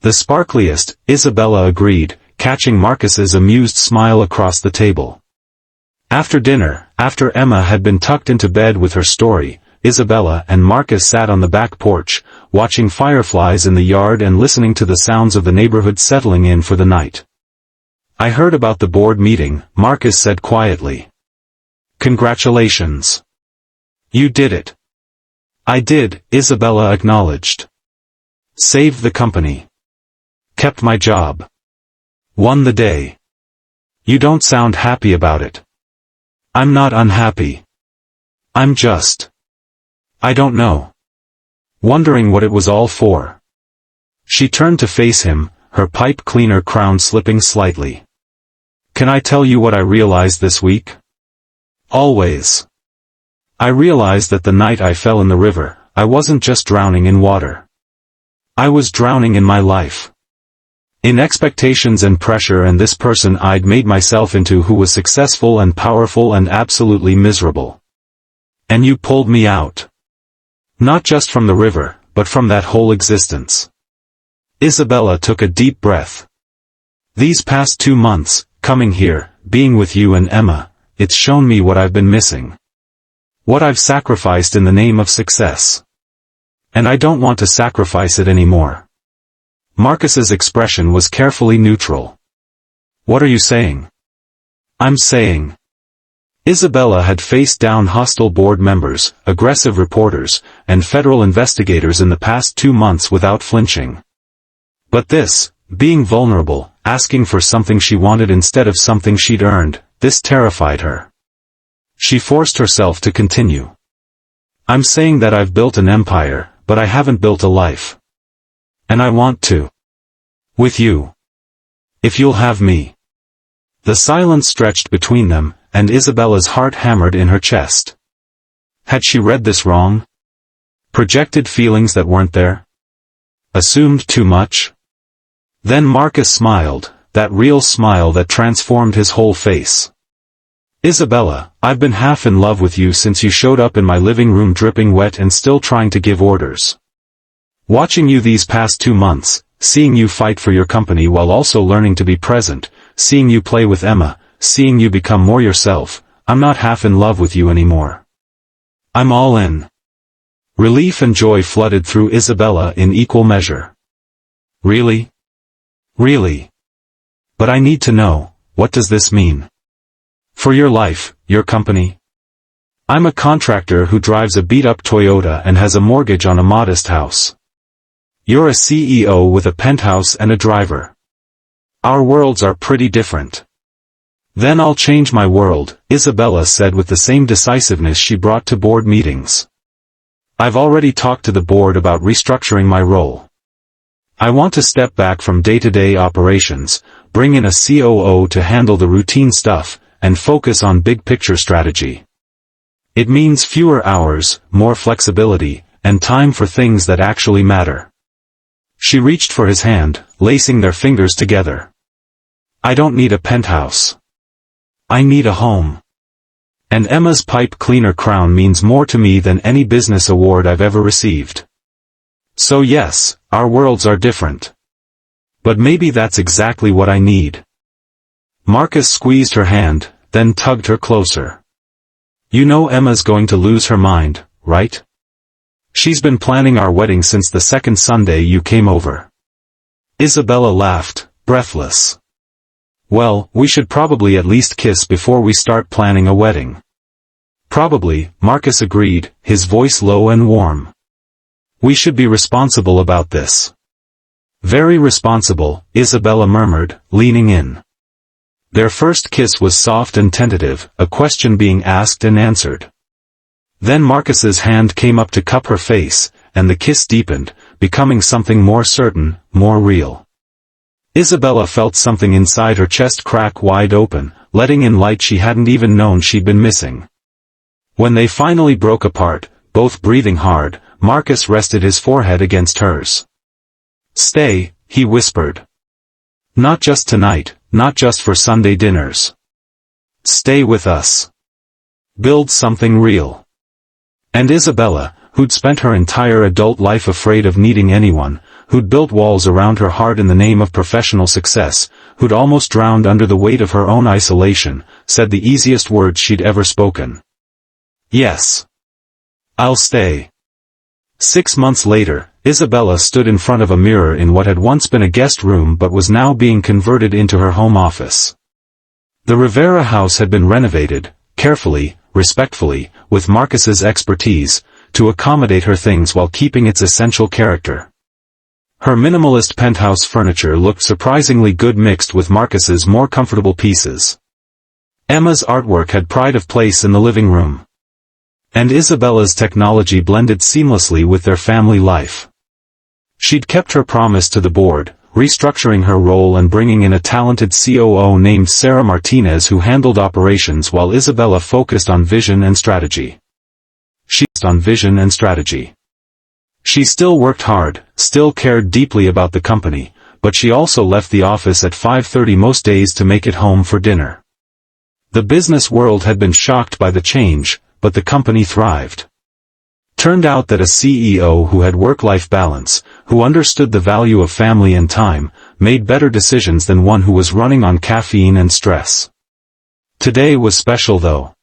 The sparkliest, Isabella agreed, catching Marcus's amused smile across the table. After dinner, after Emma had been tucked into bed with her story, Isabella and Marcus sat on the back porch, watching fireflies in the yard and listening to the sounds of the neighborhood settling in for the night. I heard about the board meeting, Marcus said quietly. Congratulations. You did it. I did, Isabella acknowledged. Saved the company. Kept my job. Won the day. You don't sound happy about it. I'm not unhappy. I'm just. I don't know. Wondering what it was all for. She turned to face him, her pipe cleaner crown slipping slightly. Can I tell you what I realized this week? Always. I realized that the night I fell in the river, I wasn't just drowning in water. I was drowning in my life. In expectations and pressure and this person I'd made myself into who was successful and powerful and absolutely miserable. And you pulled me out. Not just from the river, but from that whole existence. Isabella took a deep breath. These past 2 months, coming here, being with you and Emma, it's shown me what I've been missing. What I've sacrificed in the name of success. And I don't want to sacrifice it anymore. Marcus's expression was carefully neutral. What are you saying? I'm saying. Isabella had faced down hostile board members, aggressive reporters, and federal investigators in the past 2 months without flinching. But this, being vulnerable, asking for something she wanted instead of something she'd earned, this terrified her. She forced herself to continue. I'm saying that I've built an empire, but I haven't built a life. And I want to. With you. If you'll have me. The silence stretched between them, and Isabella's heart hammered in her chest. Had she read this wrong? Projected feelings that weren't there? Assumed too much? Then Marcus smiled, that real smile that transformed his whole face. Isabella, I've been half in love with you since you showed up in my living room dripping wet and still trying to give orders. Watching you these past 2 months, seeing you fight for your company while also learning to be present, seeing you play with Emma, seeing you become more yourself, I'm not half in love with you anymore. I'm all in. Relief and joy flooded through Isabella in equal measure. Really? Really? But I need to know, what does this mean? For your life, your company? I'm a contractor who drives a beat-up Toyota and has a mortgage on a modest house. You're a CEO with a penthouse and a driver. Our worlds are pretty different. Then I'll change my world, Isabella said with the same decisiveness she brought to board meetings. I've already talked to the board about restructuring my role. I want to step back from day-to-day operations, bring in a COO to handle the routine stuff, and focus on big-picture strategy. It means fewer hours, more flexibility, and time for things that actually matter. She reached for his hand, lacing their fingers together. I don't need a penthouse. I need a home. And Emma's pipe cleaner crown means more to me than any business award I've ever received. So yes, our worlds are different. But maybe that's exactly what I need. Marcus squeezed her hand, then tugged her closer. You know Emma's going to lose her mind, right? She's been planning our wedding since the second Sunday you came over. Isabella laughed, breathless. Well, we should probably at least kiss before we start planning a wedding. Probably, Marcus agreed, his voice low and warm. We should be responsible about this. Very responsible, Isabella murmured, leaning in. Their first kiss was soft and tentative, a question being asked and answered. Then Marcus's hand came up to cup her face, and the kiss deepened, becoming something more certain, more real. Isabella felt something inside her chest crack wide open, letting in light she hadn't even known she'd been missing. When they finally broke apart, both breathing hard, Marcus rested his forehead against hers. Stay, he whispered. Not just tonight, not just for Sunday dinners. Stay with us. Build something real. And Isabella, who'd spent her entire adult life afraid of needing anyone, who'd built walls around her heart in the name of professional success, who'd almost drowned under the weight of her own isolation, said the easiest words she'd ever spoken. Yes. I'll stay. 6 months later, Isabella stood in front of a mirror in what had once been a guest room but was now being converted into her home office. The Rivera house had been renovated, carefully, respectfully, with Marcus's expertise, to accommodate her things while keeping its essential character. Her minimalist penthouse furniture looked surprisingly good mixed with Marcus's more comfortable pieces. Emma's artwork had pride of place in the living room. And Isabella's technology blended seamlessly with their family life. She'd kept her promise to the board, restructuring her role and bringing in a talented COO named Sarah Martinez who handled operations while Isabella focused on vision and strategy. She still worked hard, still cared deeply about the company, but she also left the office at 5:30 most days to make it home for dinner. The business world had been shocked by the change, but the company thrived. Turned out that a CEO who had work-life balance, who understood the value of family and time, made better decisions than one who was running on caffeine and stress. Today was special though.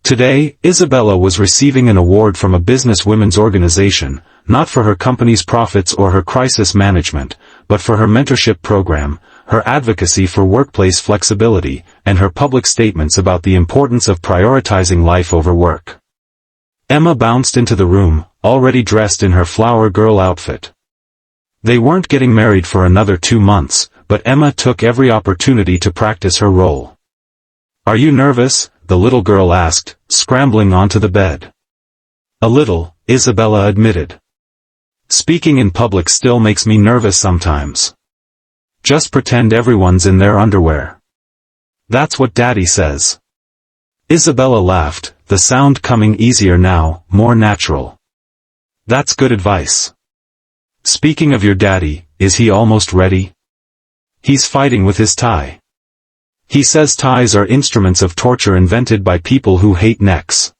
Today, Isabella was receiving an award from a business women's organization, not for her company's profits or her crisis management, but for her mentorship program, her advocacy for workplace flexibility, and her public statements about the importance of prioritizing life over work. Emma bounced into the room, already dressed in her flower girl outfit. They weren't getting married for another 2 months, but Emma took every opportunity to practice her role. Are you nervous? The little girl asked, scrambling onto the bed. A little, Isabella admitted. Speaking in public still makes me nervous sometimes. Just pretend everyone's in their underwear. That's what Daddy says. Isabella laughed, the sound coming easier now, more natural. That's good advice. Speaking of your daddy, is he almost ready? He's fighting with his tie. He says ties are instruments of torture invented by people who hate necks.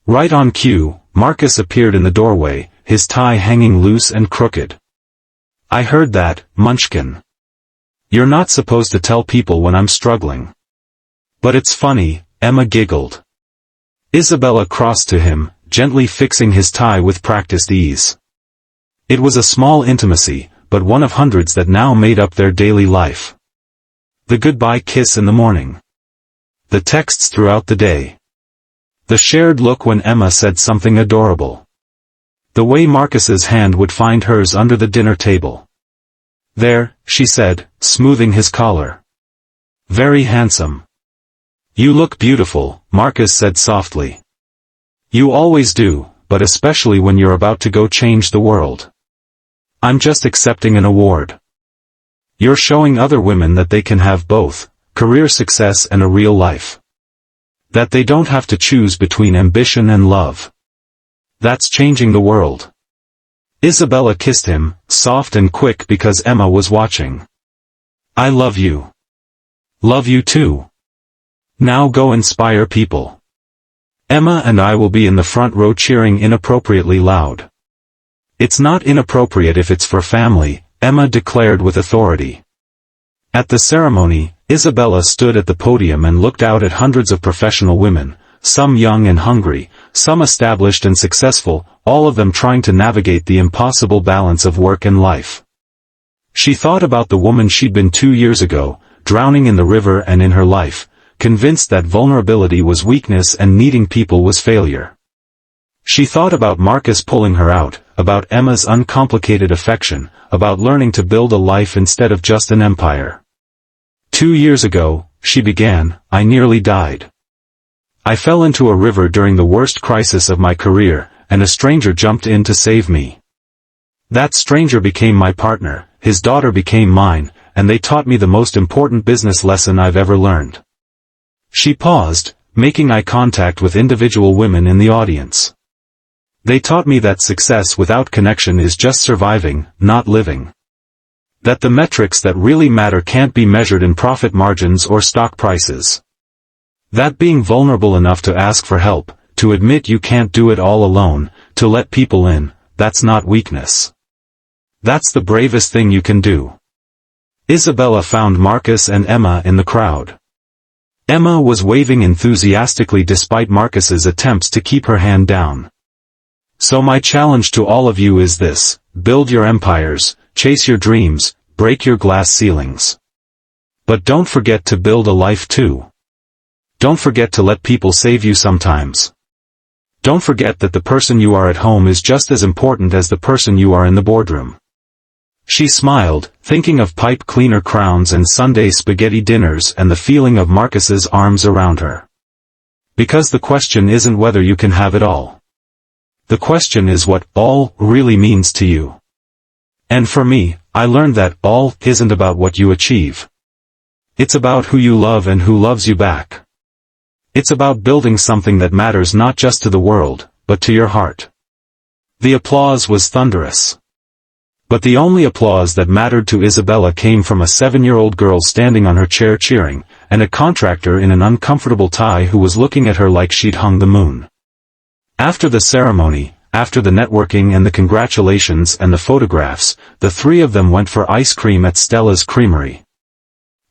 Right on cue, Marcus appeared in the doorway, his tie hanging loose and crooked. I heard that, Munchkin. You're not supposed to tell people when I'm struggling. But it's funny, Emma giggled. Isabella crossed to him, gently fixing his tie with practiced ease. It was a small intimacy, but one of hundreds that now made up their daily life. The goodbye kiss in the morning. The texts throughout the day. The shared look when Emma said something adorable. The way Marcus's hand would find hers under the dinner table. There, she said, smoothing his collar. Very handsome. You look beautiful, Marcus said softly. You always do, but especially when you're about to go change the world. I'm just accepting an award. You're showing other women that they can have both, career success and a real life. That they don't have to choose between ambition and love. That's changing the world. Isabella kissed him, soft and quick because Emma was watching. I love you. Love you too. Now go inspire people. Emma and I will be in the front row cheering inappropriately loud. It's not inappropriate if it's for family, Emma declared with authority. At the ceremony, Isabella stood at the podium and looked out at hundreds of professional women, some young and hungry, some established and successful, all of them trying to navigate the impossible balance of work and life. She thought about the woman she'd been 2 years ago, drowning in the river and in her life, convinced that vulnerability was weakness and needing people was failure. She thought about Marcus pulling her out, about Emma's uncomplicated affection, about learning to build a life instead of just an empire. 2 years ago, she began, I nearly died. I fell into a river during the worst crisis of my career, and a stranger jumped in to save me. That stranger became my partner, his daughter became mine, and they taught me the most important business lesson I've ever learned. She paused, making eye contact with individual women in the audience. They taught me that success without connection is just surviving, not living. That the metrics that really matter can't be measured in profit margins or stock prices. That being vulnerable enough to ask for help, to admit you can't do it all alone, to let people in, that's not weakness. That's the bravest thing you can do. Isabella found Marcus and Emma in the crowd. Emma was waving enthusiastically despite Marcus's attempts to keep her hand down. So my challenge to all of you is this: build your empires, chase your dreams, break your glass ceilings. But don't forget to build a life too. Don't forget to let people save you sometimes. Don't forget that the person you are at home is just as important as the person you are in the boardroom. She smiled, thinking of pipe cleaner crowns and Sunday spaghetti dinners and the feeling of Marcus's arms around her. Because the question isn't whether you can have it all. The question is what all really means to you. And for me, I learned that all isn't about what you achieve. It's about who you love and who loves you back. It's about building something that matters not just to the world, but to your heart. The applause was thunderous. But the only applause that mattered to Isabella came from a 7-year-old girl standing on her chair cheering, and a contractor in an uncomfortable tie who was looking at her like she'd hung the moon. After the ceremony, after the networking and the congratulations and the photographs, the three of them went for ice cream at Stella's Creamery.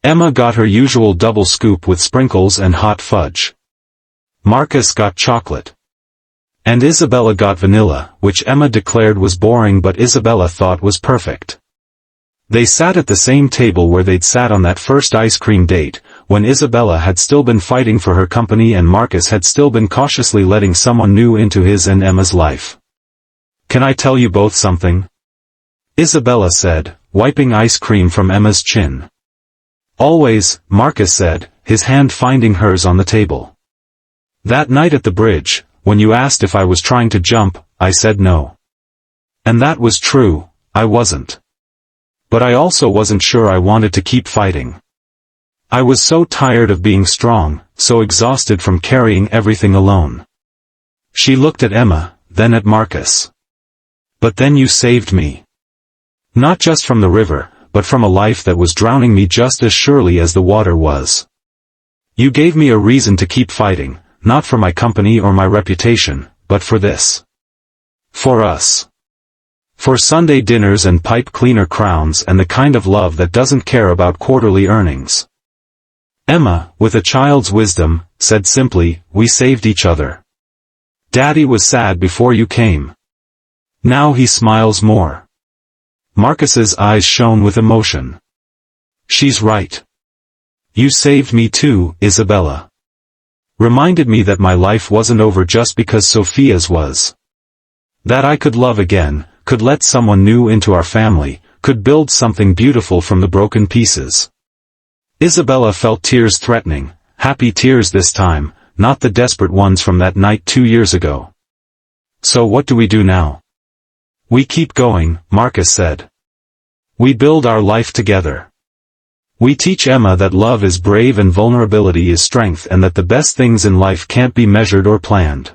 Emma got her usual double scoop with sprinkles and hot fudge. Marcus got chocolate. And Isabella got vanilla, which Emma declared was boring but Isabella thought was perfect. They sat at the same table where they'd sat on that first ice cream date, when Isabella had still been fighting for her company and Marcus had still been cautiously letting someone new into his and Emma's life. Can I tell you both something? Isabella said, wiping ice cream from Emma's chin. Always, Marcus said, his hand finding hers on the table. That night at the bridge, when you asked if I was trying to jump, I said no. And that was true, I wasn't. But I also wasn't sure I wanted to keep fighting. I was so tired of being strong, so exhausted from carrying everything alone. She looked at Emma, then at Marcus. But then you saved me. Not just from the river, but from a life that was drowning me just as surely as the water was. You gave me a reason to keep fighting, not for my company or my reputation, but for this. For us. For Sunday dinners and pipe cleaner crowns and the kind of love that doesn't care about quarterly earnings. Emma, with a child's wisdom, said simply, we saved each other. Daddy was sad before you came. Now he smiles more. Marcus's eyes shone with emotion. She's right. You saved me too, Isabella. Reminded me that my life wasn't over just because Sophia's was. That I could love again, could let someone new into our family, could build something beautiful from the broken pieces. Isabella felt tears threatening, happy tears this time, not the desperate ones from that night 2 years ago. So what do we do now? We keep going, Marcus said. We build our life together. We teach Emma that love is brave and vulnerability is strength and that the best things in life can't be measured or planned.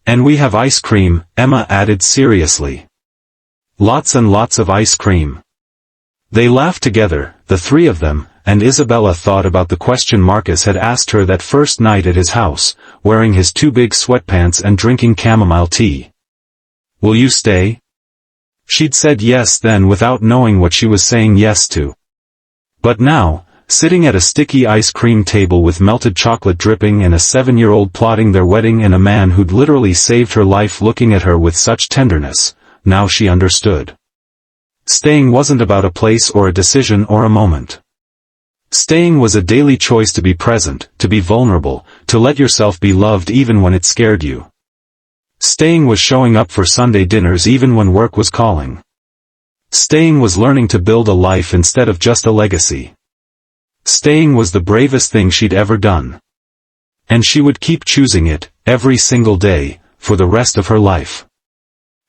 And we have ice cream, Emma added seriously. Lots and lots of ice cream. They laughed together, the three of them, and Isabella thought about the question Marcus had asked her that first night at his house, wearing his too big sweatpants and drinking chamomile tea. Will you stay? She'd said yes then without knowing what she was saying yes to. But now, sitting at a sticky ice cream table with melted chocolate dripping and a 7-year-old plotting their wedding and a man who'd literally saved her life looking at her with such tenderness, now she understood. Staying wasn't about a place or a decision or a moment. Staying was a daily choice to be present, to be vulnerable, to let yourself be loved even when it scared you. Staying was showing up for Sunday dinners even when work was calling. Staying was learning to build a life instead of just a legacy. Staying was the bravest thing she'd ever done. And she would keep choosing it, every single day, for the rest of her life.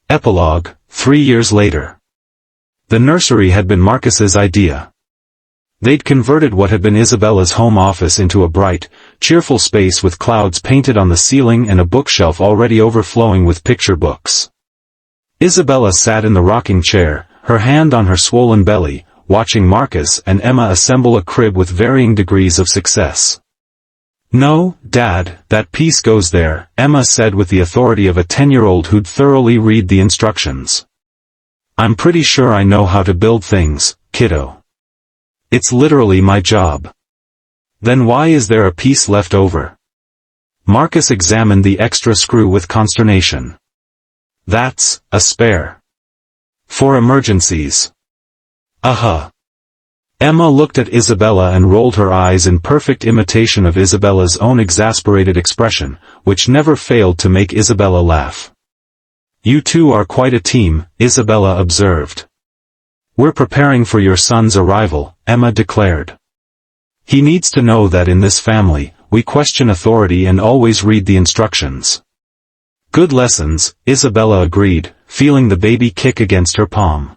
Epilogue, 3 years later. The nursery had been Marcus's idea. They'd converted what had been Isabella's home office into a bright, cheerful space with clouds painted on the ceiling and a bookshelf already overflowing with picture books. Isabella sat in the rocking chair, her hand on her swollen belly, watching Marcus and Emma assemble a crib with varying degrees of success. "No, Dad, that piece goes there," Emma said with the authority of a 10-year-old who'd thoroughly read the instructions. "I'm pretty sure I know how to build things, kiddo. It's literally my job." "Then why is there a piece left over?" Marcus examined the extra screw with consternation. "That's a spare. For emergencies." Emma looked at Isabella and rolled her eyes in perfect imitation of Isabella's own exasperated expression, which never failed to make Isabella laugh. "You two are quite a team," Isabella observed. "We're preparing for your son's arrival," Emma declared. "He needs to know that in this family, we question authority and always read the instructions." "Good lessons," Isabella agreed, feeling the baby kick against her palm.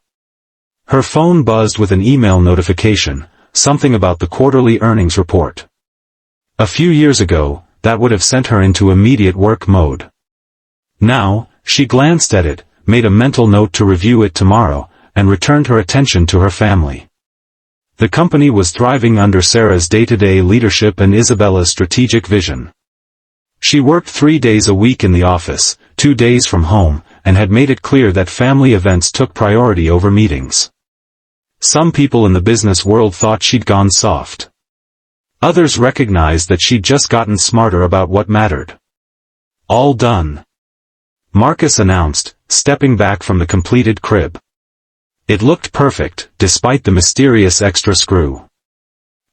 Her phone buzzed with an email notification, something about the quarterly earnings report. A few years ago, that would have sent her into immediate work mode. Now, she glanced at it, made a mental note to review it tomorrow, and returned her attention to her family. The company was thriving under Sarah's day-to-day leadership and Isabella's strategic vision. She worked 3 days a week in the office, 2 days from home, and had made it clear that family events took priority over meetings. Some people in the business world thought she'd gone soft. Others recognized that she'd just gotten smarter about what mattered. "All done," Marcus announced, stepping back from the completed crib. It looked perfect, despite the mysterious extra screw.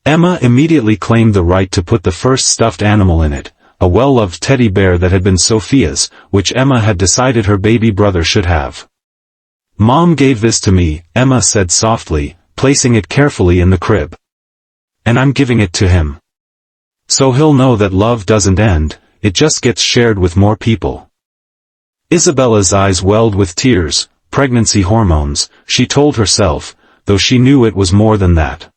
Emma immediately claimed the right to put the first stuffed animal in it, a well-loved teddy bear that had been Sophia's, which Emma had decided her baby brother should have. "Mom gave this to me," Emma said softly, placing it carefully in the crib. "And I'm giving it to him. So he'll know that love doesn't end, it just gets shared with more people." Isabella's eyes welled with tears, pregnancy hormones, she told herself, though she knew it was more than that.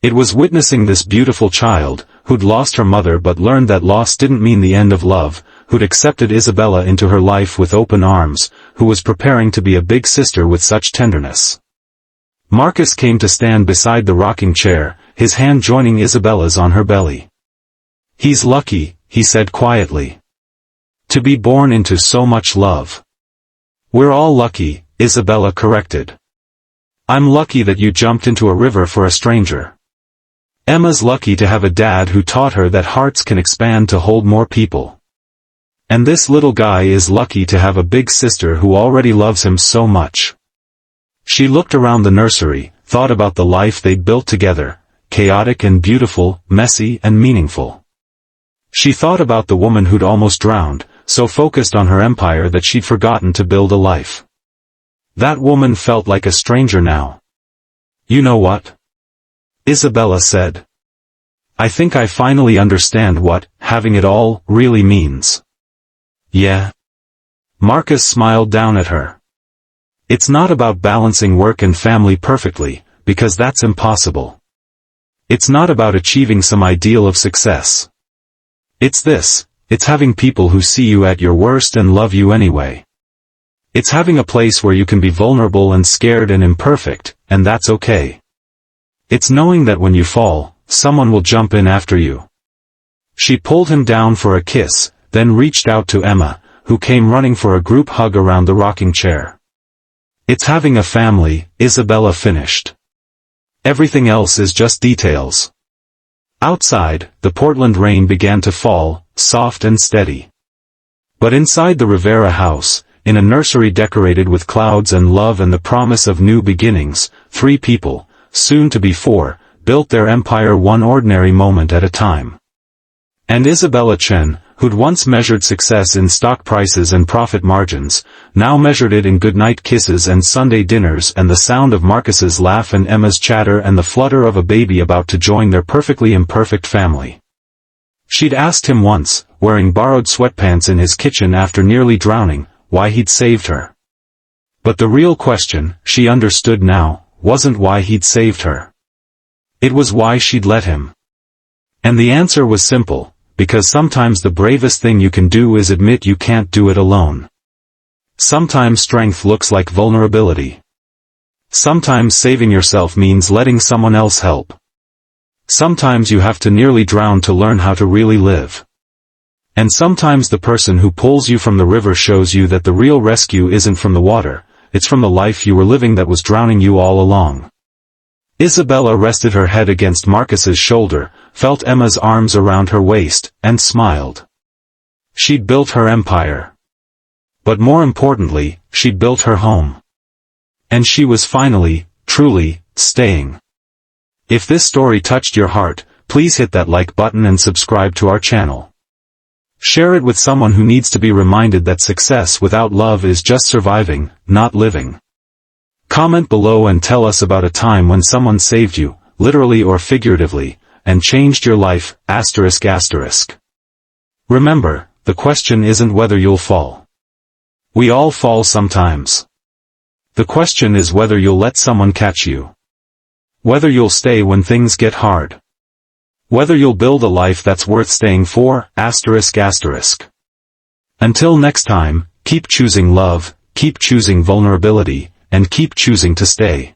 It was witnessing this beautiful child, who'd lost her mother but learned that loss didn't mean the end of love, who'd accepted Isabella into her life with open arms, who was preparing to be a big sister with such tenderness. Marcus came to stand beside the rocking chair, his hand joining Isabella's on her belly. "He's lucky," he said quietly. "To be born into so much love." "We're all lucky," Isabella corrected. "I'm lucky that you jumped into a river for a stranger." Emma's lucky to have a dad who taught her that hearts can expand to hold more people. And this little guy is lucky to have a big sister who already loves him so much. She looked around the nursery, thought about the life they'd built together, chaotic and beautiful, messy and meaningful. She thought about the woman who'd almost drowned, so focused on her empire that she'd forgotten to build a life. That woman felt like a stranger now. "You know what?" Isabella said. "I think I finally understand what having it all really means." "Yeah?" Marcus smiled down at her. It's not about balancing work and family perfectly, because that's impossible. It's not about achieving some ideal of success. It's having people who see you at your worst and love you anyway. It's having a place where you can be vulnerable and scared and imperfect, and that's okay. It's knowing that when you fall, someone will jump in after you. She pulled him down for a kiss, then reached out to Emma, who came running for a group hug around the rocking chair. It's having a family, Isabella finished. Everything else is just details. Outside, the Portland rain began to fall, soft and steady. But inside the Rivera house, in a nursery decorated with clouds and love and the promise of new beginnings, 3 people, soon to be 4, built their empire one ordinary moment at a time. And Isabella Chen, who'd once measured success in stock prices and profit margins, now measured it in goodnight kisses and Sunday dinners and the sound of Marcus's laugh and Emma's chatter and the flutter of a baby about to join their perfectly imperfect family. She'd asked him once, wearing borrowed sweatpants in his kitchen after nearly drowning, why he'd saved her. But the real question, she understood now, wasn't why he'd saved her. It was why she'd let him. And the answer was simple, because sometimes the bravest thing you can do is admit you can't do it alone. Sometimes strength looks like vulnerability. Sometimes saving yourself means letting someone else help. Sometimes you have to nearly drown to learn how to really live. And sometimes the person who pulls you from the river shows you that the real rescue isn't from the water, it's from the life you were living that was drowning you all along. Isabella rested her head against Marcus's shoulder, felt Emma's arms around her waist, and smiled. She'd built her empire. But more importantly, she'd built her home. And she was finally, truly, staying. If this story touched your heart, please hit that like button and subscribe to our channel. Share it with someone who needs to be reminded that success without love is just surviving, not living. Comment below and tell us about a time when someone saved you, literally or figuratively, and changed your life, ***. Remember, the question isn't whether you'll fall. We all fall sometimes. The question is whether you'll let someone catch you. Whether you'll stay when things get hard. Whether you'll build a life that's worth staying for, ***. Until next time, keep choosing love, keep choosing vulnerability, and keep choosing to stay.